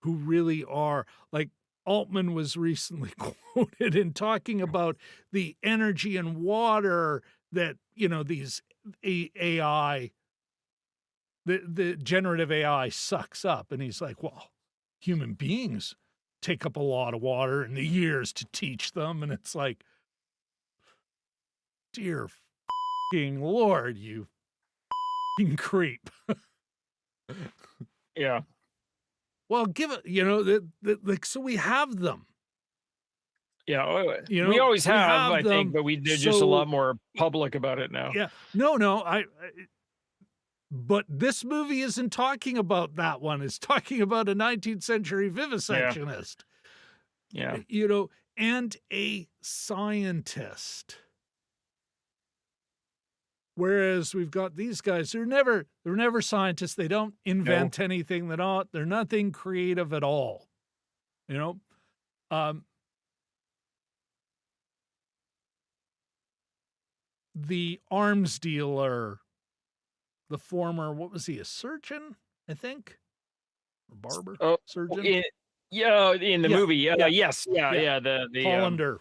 A: who really are like Altman was recently quoted in talking about the energy and water that, these AI, the generative AI sucks up. And he's like, well, human beings take up a lot of water in the years to teach them. And it's like, dear fucking Lord, you fucking creep.
B: Yeah.
A: Well, give it, like, so we have them,
B: Yeah. We always
A: we
B: have,
A: have
B: I think,
A: them.
B: but they're just a
A: So,
B: lot more public about it now.
A: yeah, no, but this movie isn't talking about that one. It's talking about a 19th century
B: Yeah.
A: vivisectionist,
B: Yeah.
A: and a scientist. Whereas we've got these guys who they're never scientists. They don't
B: No.
A: invent anything. They're nothing creative at all. You know, um, the arms dealer, the former, what was he, a surgeon, I think? Or barber?
B: Oh,
A: Surgeon?
B: in the
A: Yeah,
B: movie.
A: yeah,
B: Yes. Yeah.
A: yeah.
B: Yeah. The
A: Hollander.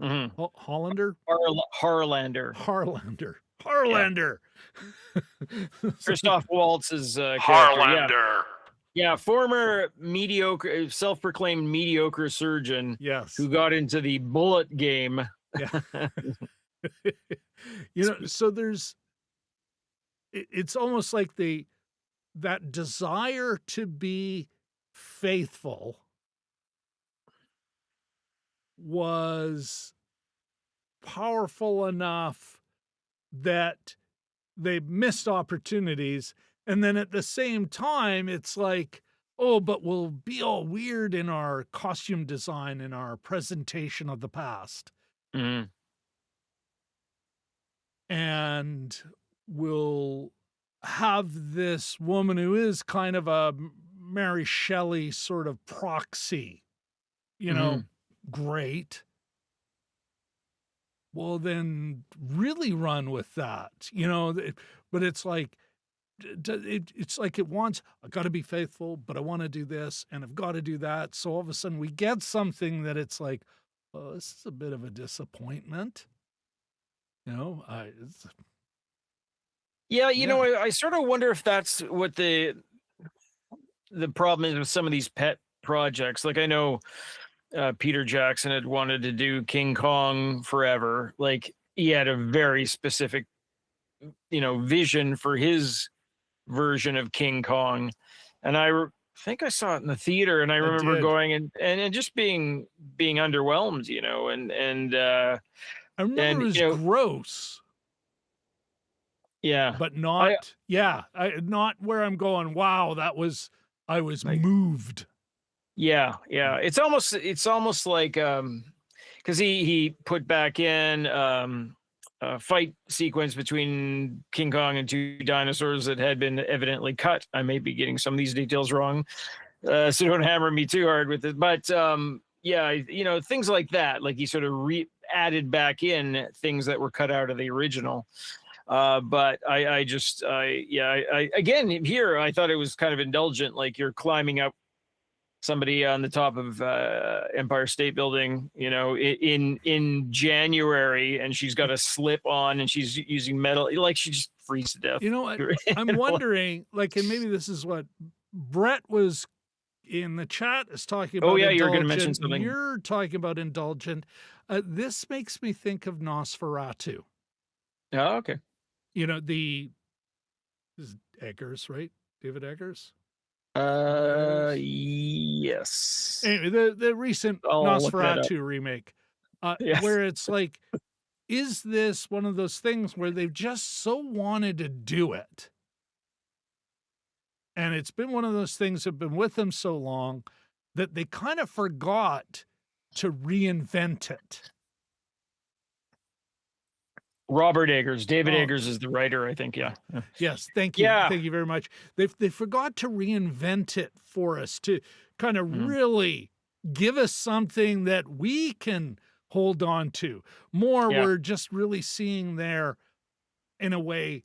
B: mhm.
A: Hollander?
B: Harlander.
A: Harlander.
B: Yeah.
A: Harlander. So,
B: Christoph Waltz's character. Yeah.
C: Harlander.
B: Yeah. Former mediocre, self-proclaimed mediocre surgeon
A: yes.
B: who got into the bullet game.
A: Yeah. So it's almost like that desire to be faithful was powerful enough that they missed opportunities. And then at the same time, it's like, oh, but we'll be all weird in our costume design, in our presentation of the past.
B: Mhm.
A: And we'll have this woman who is kind of a Mary Shelley sort of proxy,
B: Mhm.
A: great. Well, then really run with that, but it's like, it's like it wants, I got to be faithful, but I want to do this and I've got to do that. So all of a sudden we get something that it's like, oh, this is a bit of a disappointment.
B: Yeah,
A: Yeah.
B: I sort of wonder if that's what the problem is with some of these pet projects. Like I know Peter Jackson had wanted to do King Kong forever. Like he had a very specific, vision for his version of King Kong, and think I saw it in the theater, and I
A: I
B: remember
A: did.
B: going and just being underwhelmed,
A: I remember it
B: and
A: was gross,
B: yeah,
A: but
B: I
A: not, yeah, not where I'm going, wow, I was
B: like
A: moved.
B: yeah, it's almost like because he put back in a fight sequence between King Kong and two dinosaurs that had been evidently cut. I may be getting some of these details wrong, so don't hammer me too hard with it. But yeah, things like that. Like he sort of added back in things that were cut out of the original. But I again here I thought it was kind of indulgent, like you're climbing up somebody on the top of Empire State Building, in January, and she's got a slip on, and she's using metal, like she just freezes to death.
A: I'm wondering, like, and maybe this is what Brett was in the chat is talking
B: Oh
A: about
B: yeah, you're going to mention
A: indulgent.
B: something.
A: You're talking about indulgent. This makes me think of Nosferatu.
B: Oh, okay.
A: This is Eggers, right? David Eggers.
B: Yes.
A: Anyway, the recent
B: I'll look that up.
A: Nosferatu remake,
B: Yes.
A: where it's like, is this one of those things where they've just so wanted to do it? And it's been one of those things that have been with them so long that they kind of forgot to reinvent it.
B: Robert Eggers. David
A: Oh.
B: Eggers is the writer, I think. Yeah.
A: Yes, thank you.
B: Yeah.
A: Thank you very much. They forgot to reinvent it for us, to kind of really give us something that we can hold on to. More,
B: Yeah.
A: we're just really seeing their, in a way,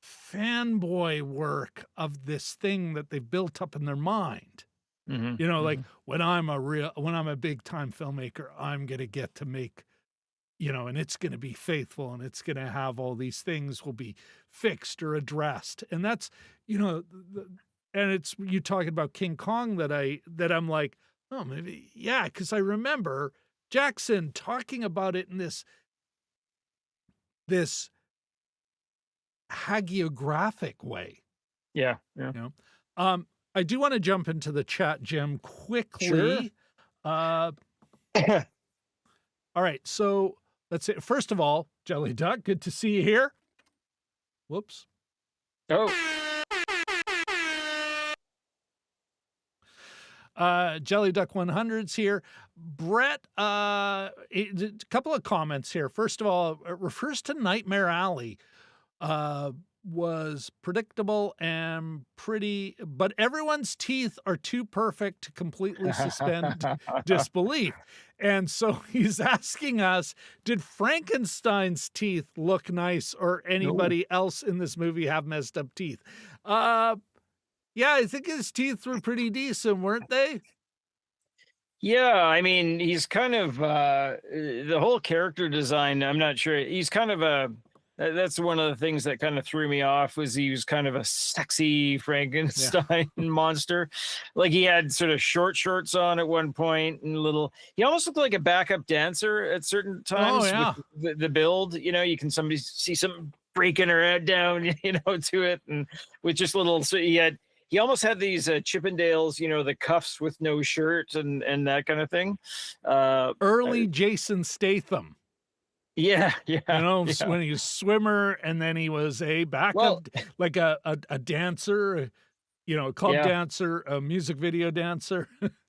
A: fanboy work of this thing that they've built up in their mind. Like when I'm a big time filmmaker, I'm going to get to make, and it's going to be faithful and it's going to have all these things will be fixed or addressed. And that's, and it's you talking about King Kong that I'm like, oh, maybe, yeah, because I remember Jackson talking about it in this hagiographic way.
B: Yeah.
A: I do want to jump into the chat, Jim, quickly.
B: Sure.
A: All right, so let's say, first of all, Jelly Duck, good to see you here. Whoops.
B: Oh.
A: Jelly Duck 100's here. Brett, a couple of comments here. First of all, it refers to Nightmare Alley. Was predictable and pretty, but everyone's teeth are too perfect to completely suspend disbelief. And so he's asking us, did Frankenstein's teeth look nice or anybody else in this movie have messed up teeth? Yeah, I think his teeth were pretty decent, weren't they?
B: Yeah, I mean, he's kind of the whole character design, I'm not sure. He's kind of that's one of the things that kind of threw me off, was he was kind of a sexy Frankenstein monster. Like he had sort of short shorts on at one point and he almost looked like a backup dancer at certain times.
A: Oh, yeah.
B: With the build, you can see some breaking her head down, to it. And with just so he almost had these Chippendales, the cuffs with no shirt and that kind of thing.
A: Early Jason Statham.
B: Yeah.
A: When he was swimmer and then he was a backup, like a dancer, club dancer, a music video dancer.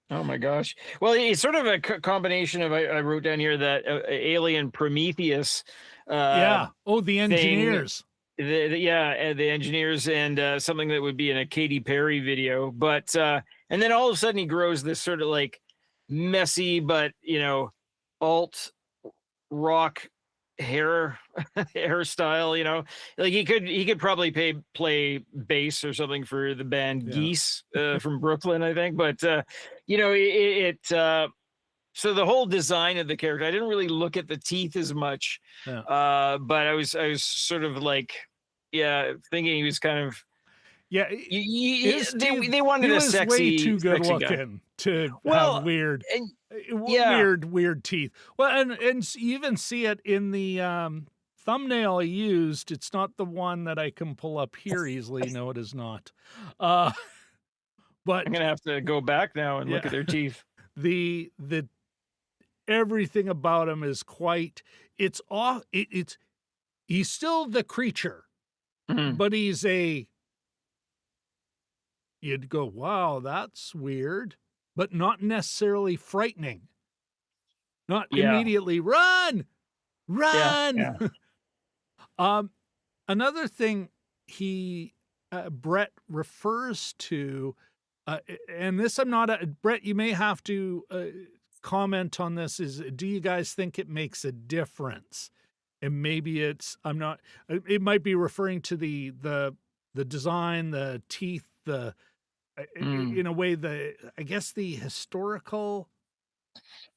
B: Oh my gosh. Well, it's sort of a combination of, I wrote down here that Alien Prometheus.
A: Yeah. Oh, the engineers.
B: The engineers and something that would be in a Katy Perry video. But, and then all of a sudden he grows this sort of like messy, but, alt rock hair hairstyle, you know, like he could probably play bass or something for the band
A: Yeah.
B: Geese from Brooklyn, I think. But you know, so the whole design of the character, I didn't really look at the teeth as much,
A: Yeah.
B: but I was sort of like, yeah, thinking he was kind of
A: Yeah, his teeth,
B: they wanted
A: he
B: a
A: was way too good
B: sexy guy.
A: looking to have
B: Well,
A: weird,
B: and yeah,
A: weird teeth. Well, and you even see it in the, thumbnail I used. It's not the one that I can pull up here easily. No, it is not. Uh,
B: I'm
A: but
B: gonna have to go back now and look
A: yeah,
B: at their teeth.
A: the everything about him is quite it's off it's he's still the creature,
B: Mhm.
A: but you'd go, "Wow, that's weird," but not necessarily frightening. Not
B: Yeah,
A: immediately, "Run!
B: yeah,
A: Run!"
B: yeah.
A: Um, another thing he Brett refers to, and this I'm not a Brett, you may have to, comment on this, is do you guys think it makes a difference? And maybe it's I'm not it might be referring to the design, the teeth, the
B: Mm.
A: in a way, the I guess the historical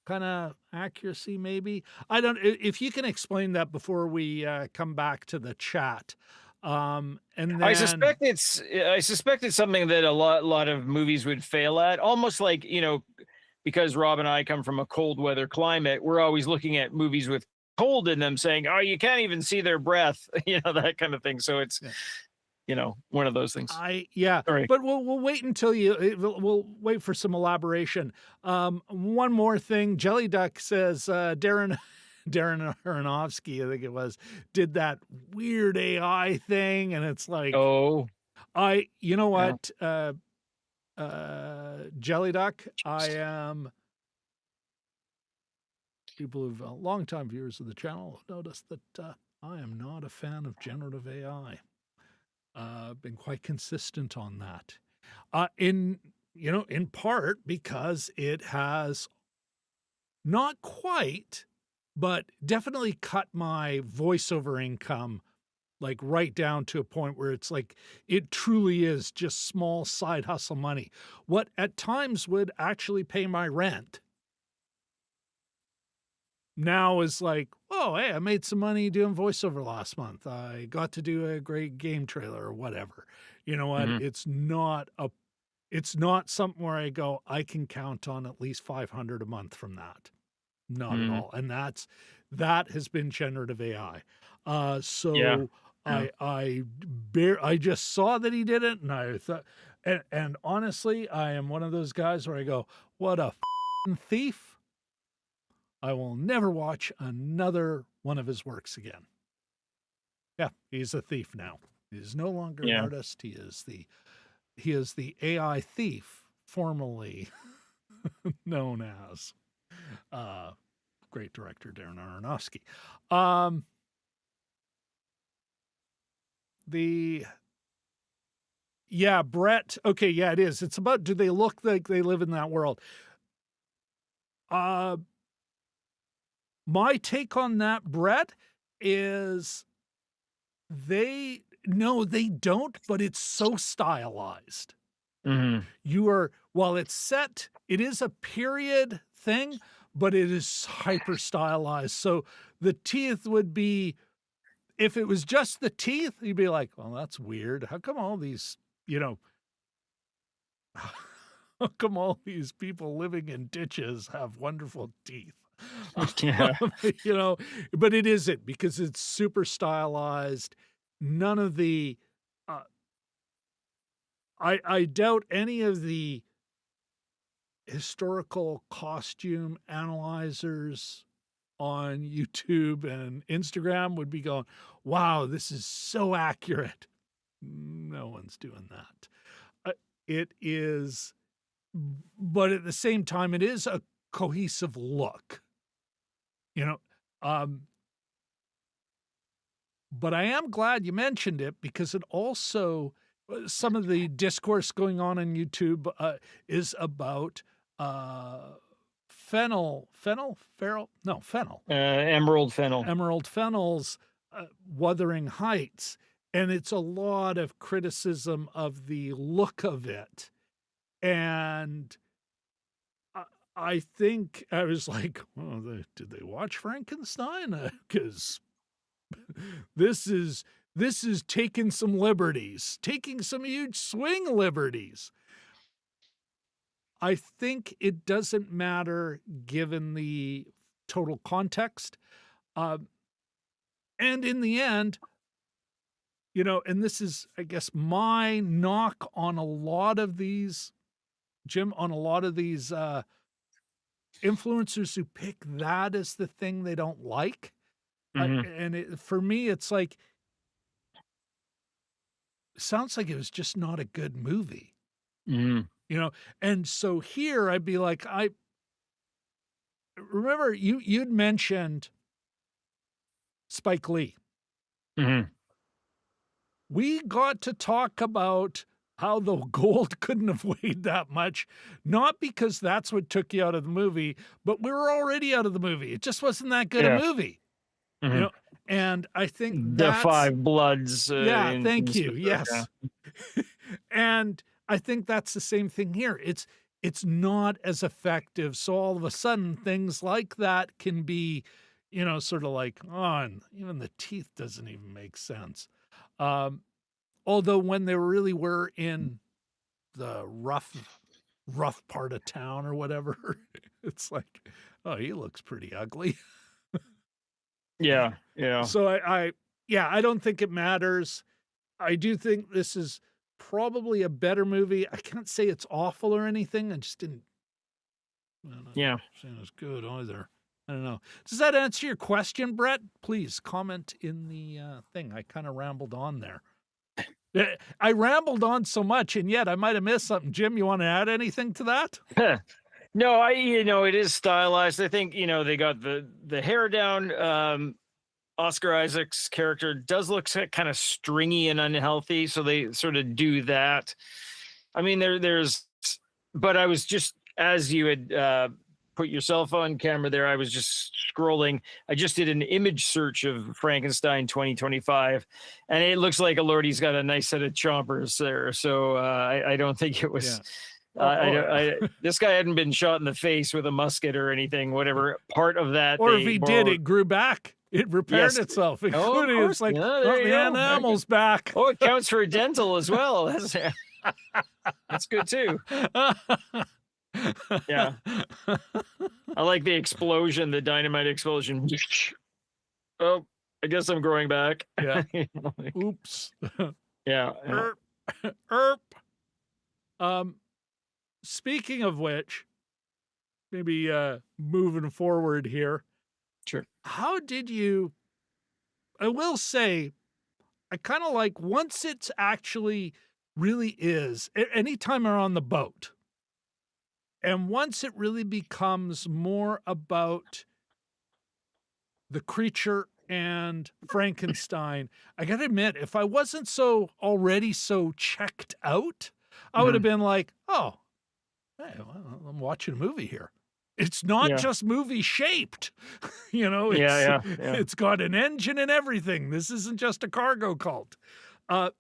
A: kinda accuracy maybe? I don't if you can explain that before we, come back to the chat. And then
B: I suspect it's something that a lot of movies would fail at, almost like, you know, because Rob and I come from a cold weather climate, we're always looking at movies with cold in them saying, "Oh, you can't even see their breath," you know, that kind of thing. So it's,
A: yeah.
B: you know, one of those things.
A: Yeah,
B: Sorry.
A: but we'll wait until you we'll wait for some elaboration. One more thing, Jelly Duck says, Darren Aronofsky, I think it was, did that weird AI thing, and it's like,
B: Oh,
A: you know
B: yeah.
A: what, Jelly Duck, I am people who've longtime viewers of the channel have noticed that I am not a fan of generative AI. Been quite consistent on that. In in part because it has not quite, but definitely cut my voiceover income like right down to a point where it's like it truly is just small side hustle money. What at times would actually pay my rent now is like, oh, hey, I made some money doing voiceover last month. I got to do a great game trailer or whatever. You know what?
B: Mhm.
A: It's not something where I go, I can count on at least 500 a month from that. Not at
B: Mhm.
A: all. And that has been generative AI.
B: Yeah,
A: So
B: yeah.
A: I just saw that he did it and I thought, and honestly, I am one of those guys where I go, what a thief. I will never watch another one of his works again. Yeah, he's a thief now. He is no longer an
B: Yeah.
A: artist. He is the AI thief, formerly known as uh, great director Darren Aronofsky. Um, the Brett. Okay, yeah, it is. It's about do they look like they live in that world? Uh, my take on that, Brett, is they don't, but it's so stylized.
B: Mhm.
A: You are while it's set, it is a period thing, but it is hyper stylized. So the teeth would be if it was just the teeth, you'd be like, well, that's weird. How come all these, you know, how come all these people living in ditches have wonderful teeth?
B: Yeah.
A: You know, but it isn't because it's super stylized. None of the, uh, I doubt any of the historical costume analyzers on YouTube and Instagram would be going, wow, this is so accurate. No one's doing that. It is, but at the same time, it is a cohesive look, you know. Um, but I am glad you mentioned it because it also some of the discourse going on YouTube is about uh,
B: Emerald Fennel.
A: Emerald Fennel's Wuthering Heights, and it's a lot of criticism of the look of it. And I think I was like, oh, did they watch Frankenstein? Because this is taking some liberties, taking some huge swing liberties. I think it doesn't matter given the total context. And in the end, and this is, I guess, my knock on a lot of these, Jim, on a lot of these influencers who pick that as the thing they don't like. And for me, it's like, sounds like it was just not a good movie. And so here I'd be like, I remember you'd mentioned Spike Lee. We got to talk about how the gold couldn't have weighed that much, not because that's what took you out of the movie, but we were already out of the movie. It just wasn't that good a movie. And I think
B: the Five Bloods.
A: Thank you. Yes. And I think that's the same thing here. It's not as effective. So all of a sudden things like that can be, sort of like, and even the teeth doesn't even make sense. Although when they really were in the rough part of town or whatever, it's like, oh, he looks pretty ugly.
B: Yeah.
A: So I don't think it matters. I do think this is probably a better movie. I can't say it's awful or anything. I just didn't. Saying it's good either. I don't know. Does that answer your question, Brett? Please comment in the thing. I kind of rambled on there. I rambled on so much, and yet I might have missed something. Jim, you want to add anything to that?
B: No, it is stylized. I think, they got the hair down. Oscar Isaac's character does look kind of stringy and unhealthy, so they sort of do that. I mean, but I was just, as you had put your cell phone camera there, I was just scrolling. I just did an image search of Frankenstein 2025, and it looks like Lordy's got a nice set of chompers there. So I don't think it was. Yeah. This guy hadn't been shot in the face with a musket or anything, whatever part of that.
A: Or if he did, it grew back. It repaired itself, including it's like, the animal's back.
B: Oh, it counts for dental as well. That's good too. Yeah. I like the explosion, the dynamite explosion. Oh, I guess I'm growing back.
A: Yeah. Oops.
B: Yeah.
A: Speaking of which, maybe moving forward here.
B: Sure.
A: How did you, I will say, I kind of like once it's actually really is, anytime you're on the boat, and once it really becomes more about the creature and Frankenstein, I got to admit, if I wasn't already so checked out, I would have been like, oh, hey, well, I'm watching a movie here. It's not just movie shaped, it's got an engine and everything. This isn't just a cargo cult. What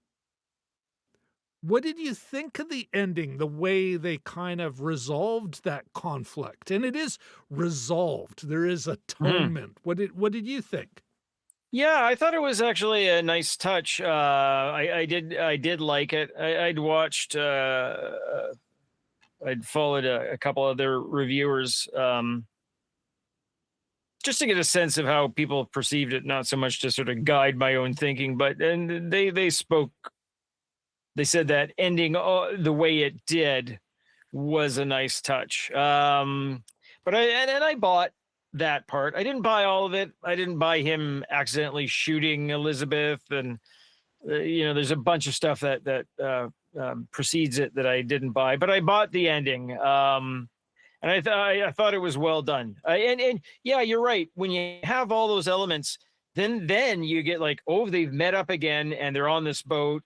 A: did you think of the ending, the way they kind of resolved that conflict? And it is resolved. There is atonement. What did you think?
B: Yeah, I thought it was actually a nice touch. I did like it. I'd watched I'd followed a couple other reviewers just to get a sense of how people perceived it, not so much to sort of guide my own thinking, but and they said that ending the way it did was a nice touch. But I bought that part. I didn't buy all of it. I didn't buy him accidentally shooting Elizabeth, and there's a bunch of stuff that precedes it that I didn't buy, but I bought the ending. And I thought it was well done. And yeah, you're right. When you have all those elements, then you get like, oh, they've met up again and they're on this boat,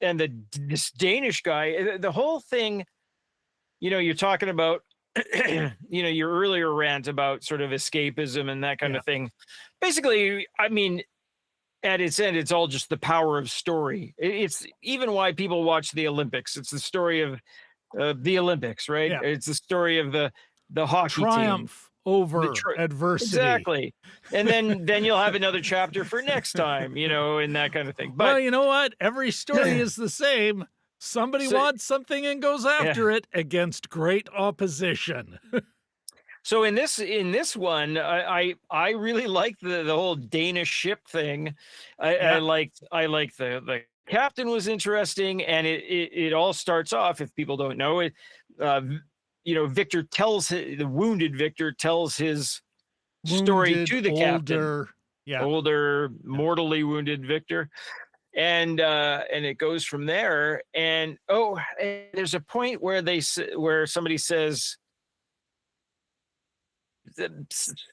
B: and this Danish guy, the whole thing, you're talking about your earlier rant about sort of escapism and that kind
A: Yeah.
B: of thing. Basically, I mean, at its end, it's all just the power of story. It's even why people watch the Olympics. It's the story of the Olympics, right?
A: Yeah.
B: It's the story of the hockey team,
A: Triumph
B: the
A: over
B: tr-
A: adversity.
B: exactly. And then you'll have another chapter for next time, and that kind of thing.
A: Well,
B: But
A: you know what? Every story is the same. Somebody
B: so
A: wants something and goes
B: yeah.
A: after it against great opposition.
B: So in this one, I really like the whole Danish ship thing. I
A: Yeah.
B: liked the captain was interesting, and it all starts off, if people don't know it, Victor the wounded Victor tells his story
A: Wounded,
B: to the captain,
A: older. Yeah.
B: older,
A: Yeah.
B: mortally wounded Victor, and it goes from there. And and there's a point where where somebody says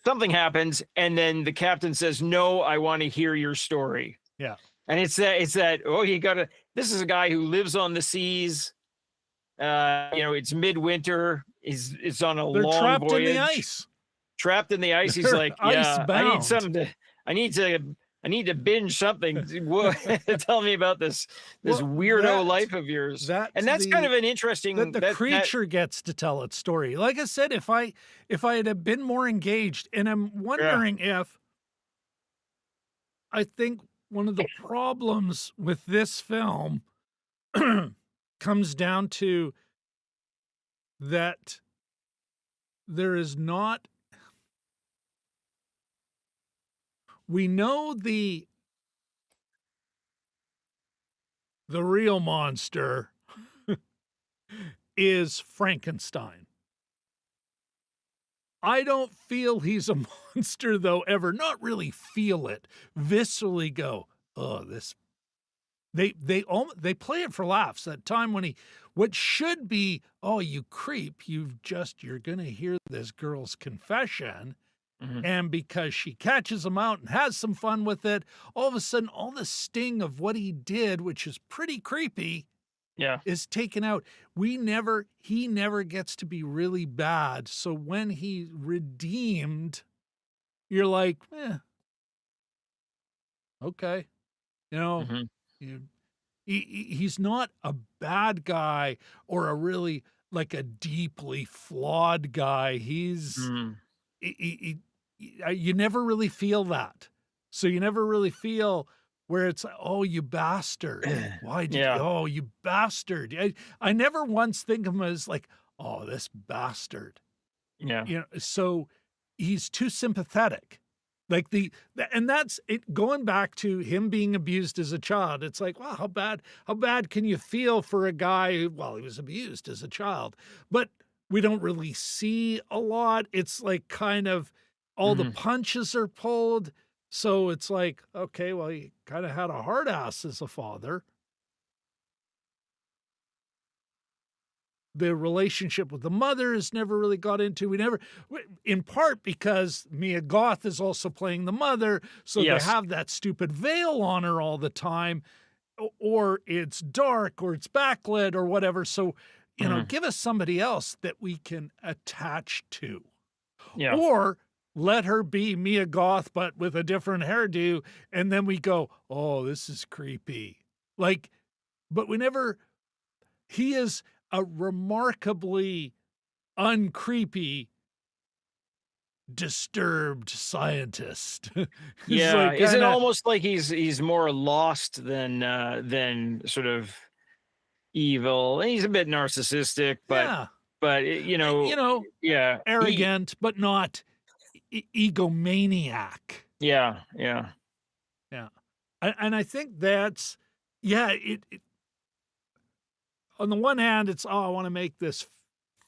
B: something happens, and then the captain says, "No, I want to hear your story."
A: Yeah.
B: And it's that you gotta. This is a guy who lives on the seas. It's midwinter. It's on a
A: They're
B: long
A: trapped in the
B: voyage,
A: ice.
B: trapped in the ice. He's
A: They're
B: like,
A: ice
B: "Yeah, I need
A: bound.
B: something to. I need to. I need to binge something. Tell me about this
A: Well,
B: weirdo life of yours."
A: that's
B: And that's kind
A: the
B: of an interesting
A: the
B: that
A: creature gets to tell its story. Like I said, if I had have been more engaged, and I'm
B: yeah.
A: wondering if I think one of the problems with this film comes down to that there is not we know the real monster is Frankenstein. I don't feel he's a monster though ever. Not really feel it. Viscerally go, "Oh, this." They play it for laughs. That time when what should be, "Oh, you creep, you're gonna hear this girl's confession."
B: Mhm.
A: And because she catches him out and has some fun with it, all of a sudden, all the sting of what he did, which is pretty creepy,
B: Yeah.
A: is taken out. He never gets to be really bad. So when he redeemed, you're like, okay, you know,
B: Mhm.
A: you, he's not a bad guy or a really like a deeply flawed guy.
B: Mhm.
A: You never really feel that. So you never really feel where it's like, "Oh, you bastard. Why did you
B: Yeah.
A: oh, you bastard." I never once think of him as like, "Oh, this bastard."
B: Yeah.
A: So he's too sympathetic. Like and that's it going back to him being abused as a child. It's like, wow, how bad can you feel for a guy who, well, he was abused as a child, but we don't really see a lot. It's like kind of all the
B: Mhm.
A: punches are pulled. So it's like, okay, well, he kind of had a hard ass as a father. The relationship with the mother is never really got into. In part because Mia Goth is also playing the mother, so they
B: Yes.
A: have that stupid veil on her all the time, or it's dark, or it's backlit, or whatever. So,
B: Mhm.
A: give us somebody else that we can attach to,
B: Yeah.
A: or let her be Mia Goth, but with a different hairdo, and then we go, oh, this is creepy. Like, but we never. He is a remarkably uncreepy, disturbed scientist. He's
B: Yeah.
A: like
B: Is it
A: kinda
B: almost like he's more lost than sort of evil? He's a bit narcissistic, but
A: yeah,
B: but
A: uh, you know,
B: yeah. He
A: arrogant, but not egomaniac.
B: yeah, yeah.
A: Yeah. And I think that's yeah, it on the one hand, it's, "Oh, I wanna make this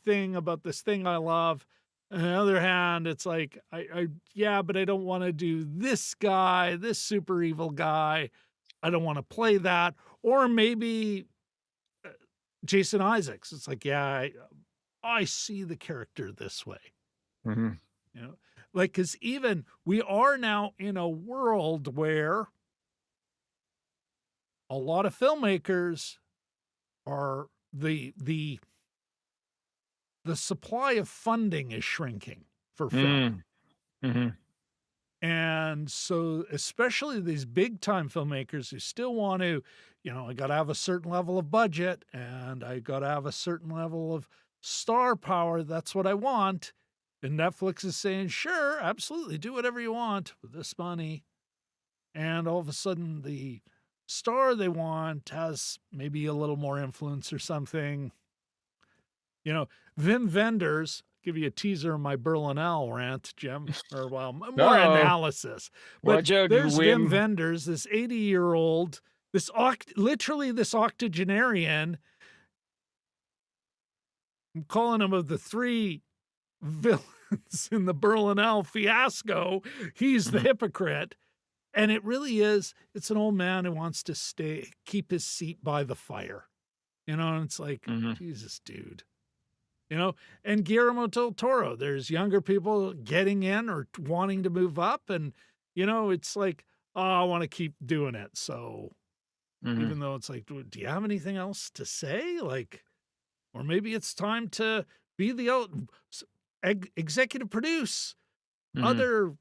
A: thing about this thing I love." On the other hand, it's like, yeah, but I don't wanna do this guy, this super evil guy. I don't wanna play that. Or maybe Jason Isaacs. It's like, yeah, I see the character this way,
B: Mhm.
A: you know? Like, because even we are now in a world where a lot of filmmakers are the the supply of funding is shrinking for film.
B: Mm-hmm.
A: And so, especially these big time filmmakers who still want to, I got to have a certain level of budget and I got to have a certain level of star power. That's what I want. And Netflix is saying, sure, absolutely, do whatever you want with this money. And all of a sudden, the star they want has maybe a little more influence or something. Vim Vendors, give you a teaser of my Berlinale rant, Jim, or more analysis. But
B: Watch out,
A: there's Vim
B: Wim.
A: Vendors, this 80-year-old, literally this octogenarian. I'm calling him of the three villains in the Berlinale fiasco. He's the hypocrite. And it really is, it's an old man who wants to keep his seat by the fire. And it's like, Jesus, dude. And Guillermo del Toro, there's younger people getting in or wanting to move up. And, it's like, oh, I want to keep doing it. So even though it's like, do you have anything else to say? Like, or maybe it's time to be the executive produce other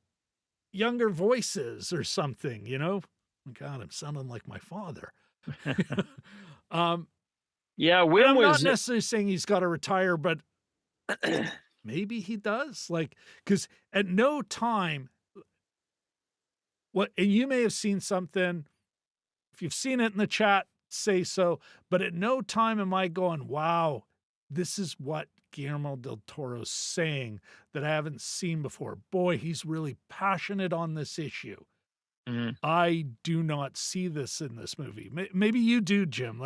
A: younger voices or something, God, I'm sounding like my father.
B: Yeah,
A: I'm not necessarily saying he's got to retire, but maybe he does. Because at no time, and you may have seen something. If you've seen it in the chat, say so. But at no time am I going, wow, this is what Guillermo del Toro's saying that I haven't seen before. Boy, he's really passionate on this issue. I do not see this in this movie. Maybe you do, Jim.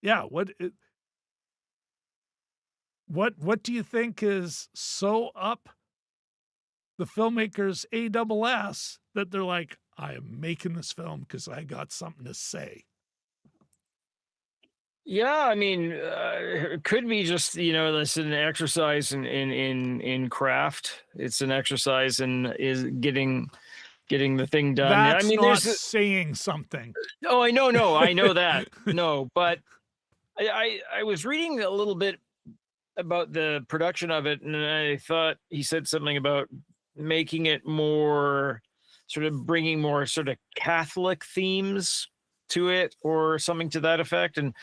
A: Yeah, what do you think is so up the filmmakers ASS that they're like, I am making this film because I got something to say?
B: Yeah, I mean, it could be just this is an exercise in craft. It's an exercise in is getting the thing done.
A: That's
B: I mean,
A: not saying something.
B: Oh, I know that. No, but I was reading a little bit about the production of it, and I thought he said something about making it more sort of bringing more sort of Catholic themes to it or something to that effect. And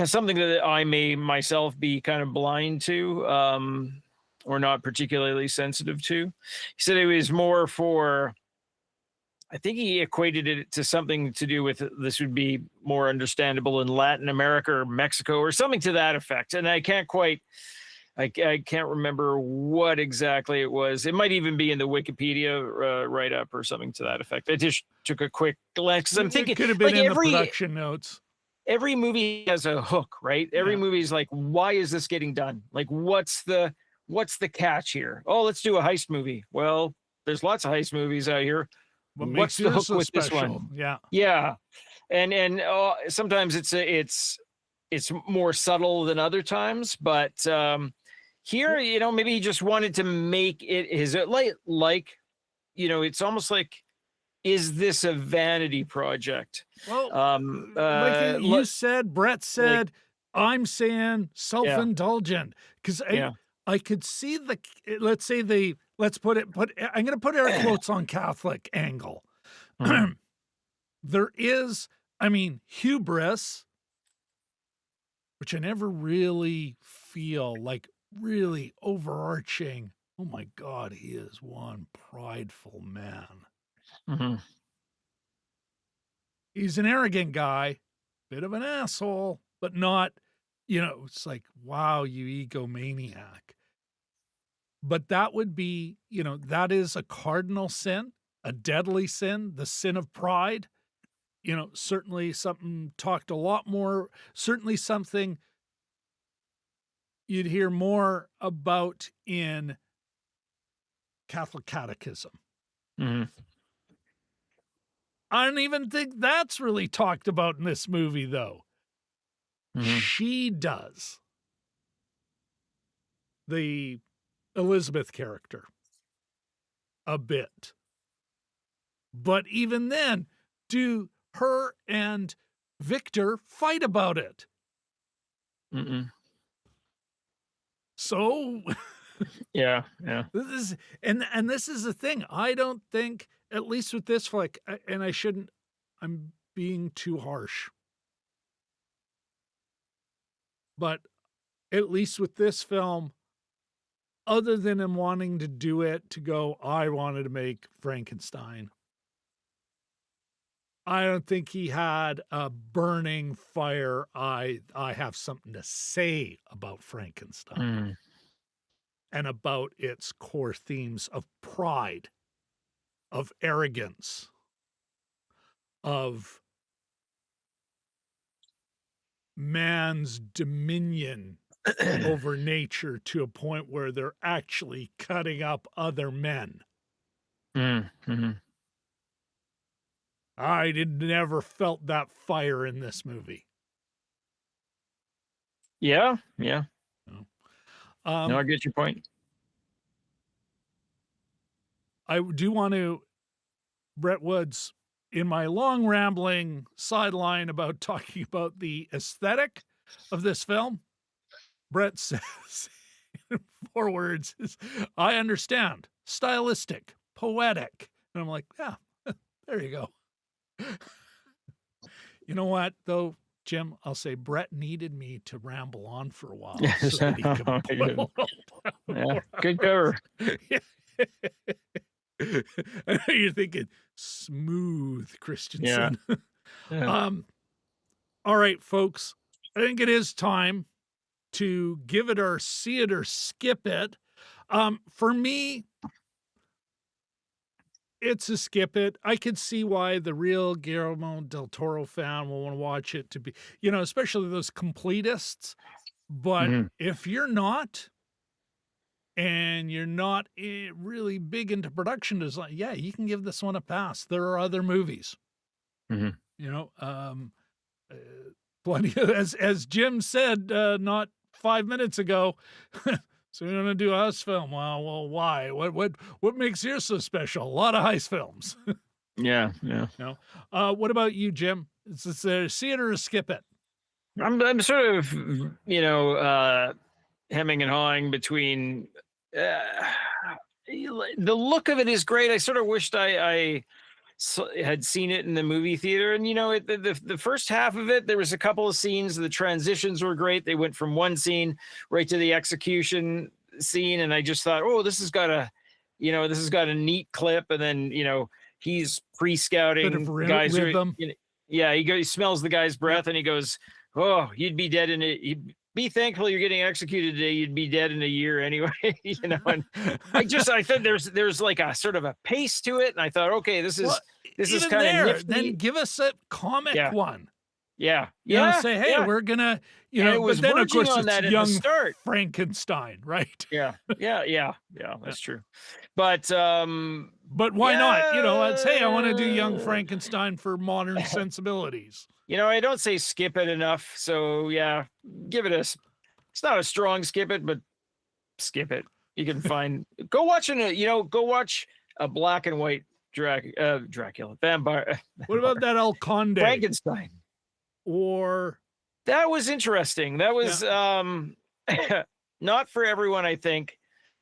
B: something that I may myself be kind of blind to or not particularly sensitive to. He said it was more for, I think he equated it to something to do with this would be more understandable in Latin America or Mexico or something to that effect. And I can't remember what exactly it was. It might even be in the Wikipedia write-up or something to that effect. I just took a quick glance because I'm thinking
A: it could have been in the production notes.
B: Every movie has a hook, right? Every movie is like, why is this getting done? Like, what's the catch here? Oh, let's do a heist movie. Well, there's lots of heist movies out here. What's the hook with this one? Yeah. And sometimes it's more subtle than other times, but here, maybe he just wanted to make it his it's almost like, is this a vanity project?
A: Well, like you said, Brett said, I'm saying self-indulgent because I could see let's put I'm going to put air quotes on Catholic angle. There is, hubris, which I never really feel like really overarching. Oh my God, he is one prideful man. He's an arrogant guy, bit of an asshole, but not, it's like, wow, you egomaniac. But that would be, that is a cardinal sin, a deadly sin, the sin of pride. Certainly something talked a lot more, certainly something you'd hear more about in Catholic catechism. I don't even think that's really talked about in this movie, though. She does. The Elizabeth character. A bit. But even then, do her and Victor fight about it? So
B: Yeah, yeah.
A: this is and this is the thing. I don't think, at least with this flick, and I shouldn't. I'm being too harsh, but at least with this film, other than him wanting to do it to go, I wanted to make Frankenstein. I don't think he had a burning fire. I have something to say about Frankenstein
B: Mm,
A: and about its core themes of pride, of arrogance, of man's dominion over nature to a point where they're actually cutting up other men.
B: mhm.
A: I never felt that fire in this movie.
B: Yeah, yeah.
A: No.
B: No, I
A: Um,
B: get your point.
A: I do want to, Brett Woods, in my long rambling sideline about talking about the aesthetic of this film, Brett says in 4 words is, I understand, stylistic, poetic. And I'm like, yeah, there you go. You know what, though, Jim? I'll say Brett needed me to ramble on for a while so that he could
B: Oh,
A: put
B: good.
A: all that
B: Yeah,
A: more
B: good cover.
A: Yeah. I know you're thinking, smooth
B: Yeah,
A: Christensen.
B: yeah.
A: All right, folks. I think it is time to give it or see it or skip it. For me, it's a skip it. I could see why the real Guillermo del Toro fan will want to watch it to be, especially those completists. But
B: Mhm,
A: if you're not, and you're not really big into production design, yeah, you can give this one a pass. There are other movies,
B: mhm.
A: you know, uh, plenty of, as Jim said, not 5 minutes ago. So you're gonna do a heist film? Well, why? What makes yours so special? A lot of heist films.
B: Yeah, yeah.
A: What about you, Jim? Is this a see it or skip it?
B: I'm sort of, hemming and hawing between, uh, the look of it is great. I sort of wished I had seen it in the movie theater, and the first half of it, there was a couple of scenes. The transitions were great. They went from one scene right to the execution scene, and I just thought, oh, this has got a neat clip. And then he's
A: Bit of
B: pre-scouting guys who,
A: rhythm.
B: yeah, he smells the guy's
A: Yeah.
B: breath, and he goes, oh, you'd be dead in it. Be thankful you're getting executed today. You'd be dead in a year anyway. And I thought there's like a sort of a pace to it, and I thought, okay, this
A: Well,
B: is
A: even
B: kind of
A: there, then
B: nifty.
A: give us a comic
B: Yeah,
A: one.
B: yeah, yeah,
A: Say, hey,
B: yeah.
A: we're gonna,
B: And it
A: but
B: was
A: then of
B: verging
A: course
B: on
A: it's
B: that in the
A: young
B: start.
A: Frankenstein, right?
B: Yeah, yeah, yeah, yeah.
A: Yeah.
B: That's true. But
A: But why not? It's, hey, I want to do young
B: yeah.
A: Frankenstein for modern sensibilities.
B: I don't say skip it enough. So yeah, give it it's not a strong skip it, but skip it. You can find go watching a go watch a black and white Dracula vampire
A: What about that El Conde?
B: Frankenstein.
A: Or
B: That was interesting. That
A: yeah,
B: was not for everyone, I think.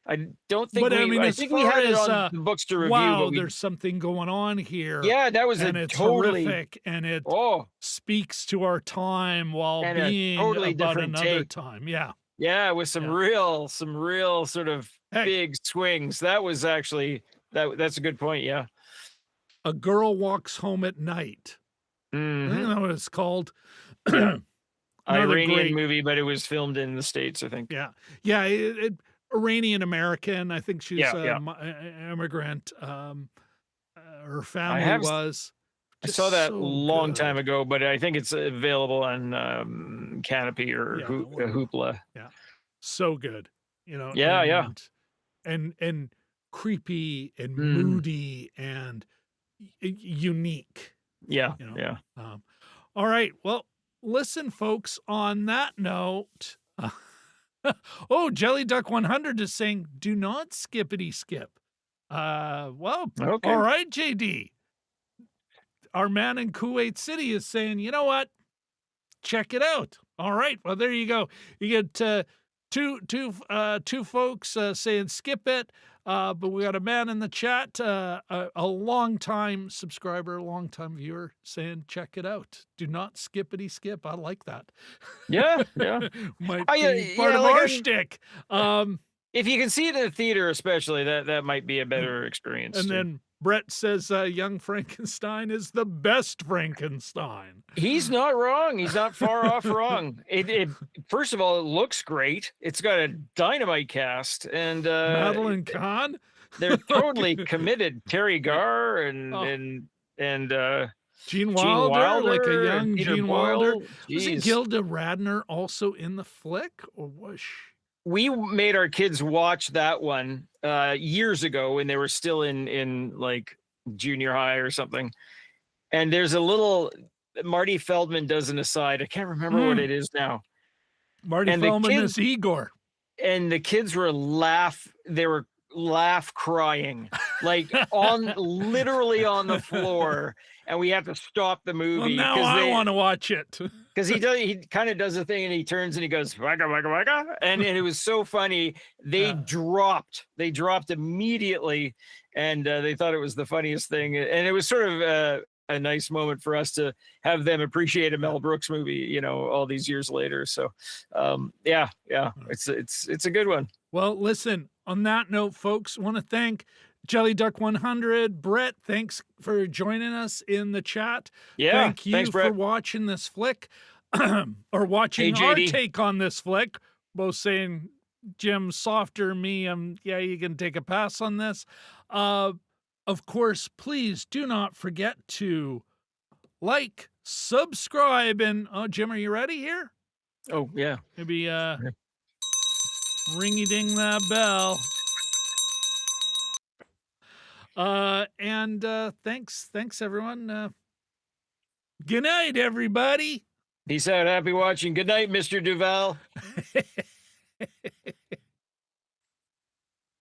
B: I don't think
A: but I mean,
B: I
A: as
B: think we
A: far
B: had it
A: as
B: on the books to review,
A: wow,
B: but
A: there's something going on here,
B: yeah, that was a
A: and it's
B: totally
A: horrific, and it
B: oh,
A: speaks to our time while
B: and a
A: being
B: totally
A: about
B: different
A: another
B: take.
A: time. Yeah,
B: Yeah, with
A: yeah.
B: some real sort of
A: Heck,
B: big swings. That was actually that's a good point. Yeah.
A: A Girl Walks Home at Night. I think
B: Hmm.
A: that's what it's called.
B: Yeah.
A: Another
B: Iranian
A: great,
B: movie, but it was filmed in the States, I think.
A: yeah, yeah. Iranian American. I think she's
B: Yeah, yeah.
A: immigrant. Her
B: I
A: family
B: have
A: was
B: I
A: just
B: saw that
A: so
B: long time
A: good.
B: ago, but I think it's available on Canopy or
A: Yeah,
B: Hoopla.
A: yeah, so good.
B: Yeah, yeah.
A: And creepy and
B: Mm,
A: moody and unique.
B: yeah,
A: You know.
B: yeah.
A: All right. Well, listen, folks. On that note. Oh, Jelly Duck 100 is saying, do not skippity skip. Well,
B: Okay.
A: all right, JD. Our man in Kuwait City is saying, you know what? Check it out. All right. Well, there you go. You get two folks saying skip it, but we got a man in the chat, a long-time subscriber, long-time viewer saying check it out. Do not skippity skip. I like that.
B: Yeah.
A: Might
B: Oh,
A: be part
B: yeah,
A: of
B: like
A: our
B: I'm-
A: shtick.
B: If you can see it in the theater, especially, that might be a better experience.
A: And
B: too.
A: then Brett says young Frankenstein is the best Frankenstein.
B: He's not wrong. He's not far off wrong. It first of all, it looks great. It's got a dynamite cast, and
A: Madeline Kahn.
B: they're totally committed. Terry Garr and
A: Oh.
B: Gene
A: Gene Wilder, like a
B: Wilder
A: young
B: and Peter
A: Gene Wilder.
B: Boyle.
A: Wasn't
B: Jeez.
A: Gilda Radner also in the flick, or was she?
B: We made our kids watch that one years ago when they were still in like junior high or something. And there's a little Marty Feldman does an aside. I can't remember what it is now.
A: Marty
B: And the
A: Feldman
B: kids-
A: is Igor.
B: And the kids were they were crying, like literally on the floor. And we have to stop the
A: Well,
B: movie
A: now I want to watch it.
B: because he kind of does a thing and he turns and he goes waka waka waka, and it was so funny. They dropped immediately, and they thought it was the funniest thing, and it was sort of a nice moment for us to have them appreciate a Mel Brooks movie, you know, all these years later. So yeah, it's a good one.
A: Well, listen, on that note, folks, want to thank Jelly Duck 100. Brett, thanks for joining us in the chat.
B: Yeah,
A: Thank you
B: thanks,
A: for
B: Brett.
A: watching this flick or watching
B: Hey,
A: our
B: JD.
A: take on this flick. Both saying Jim softer, me, yeah, you can take a pass on this. Of course, please do not forget to like, subscribe, and Jim, are you ready here?
B: Oh yeah.
A: Maybe ringy ding that bell. And thanks everyone. Good night, everybody.
B: Peace out. Happy watching. Good night, Mr. Duval.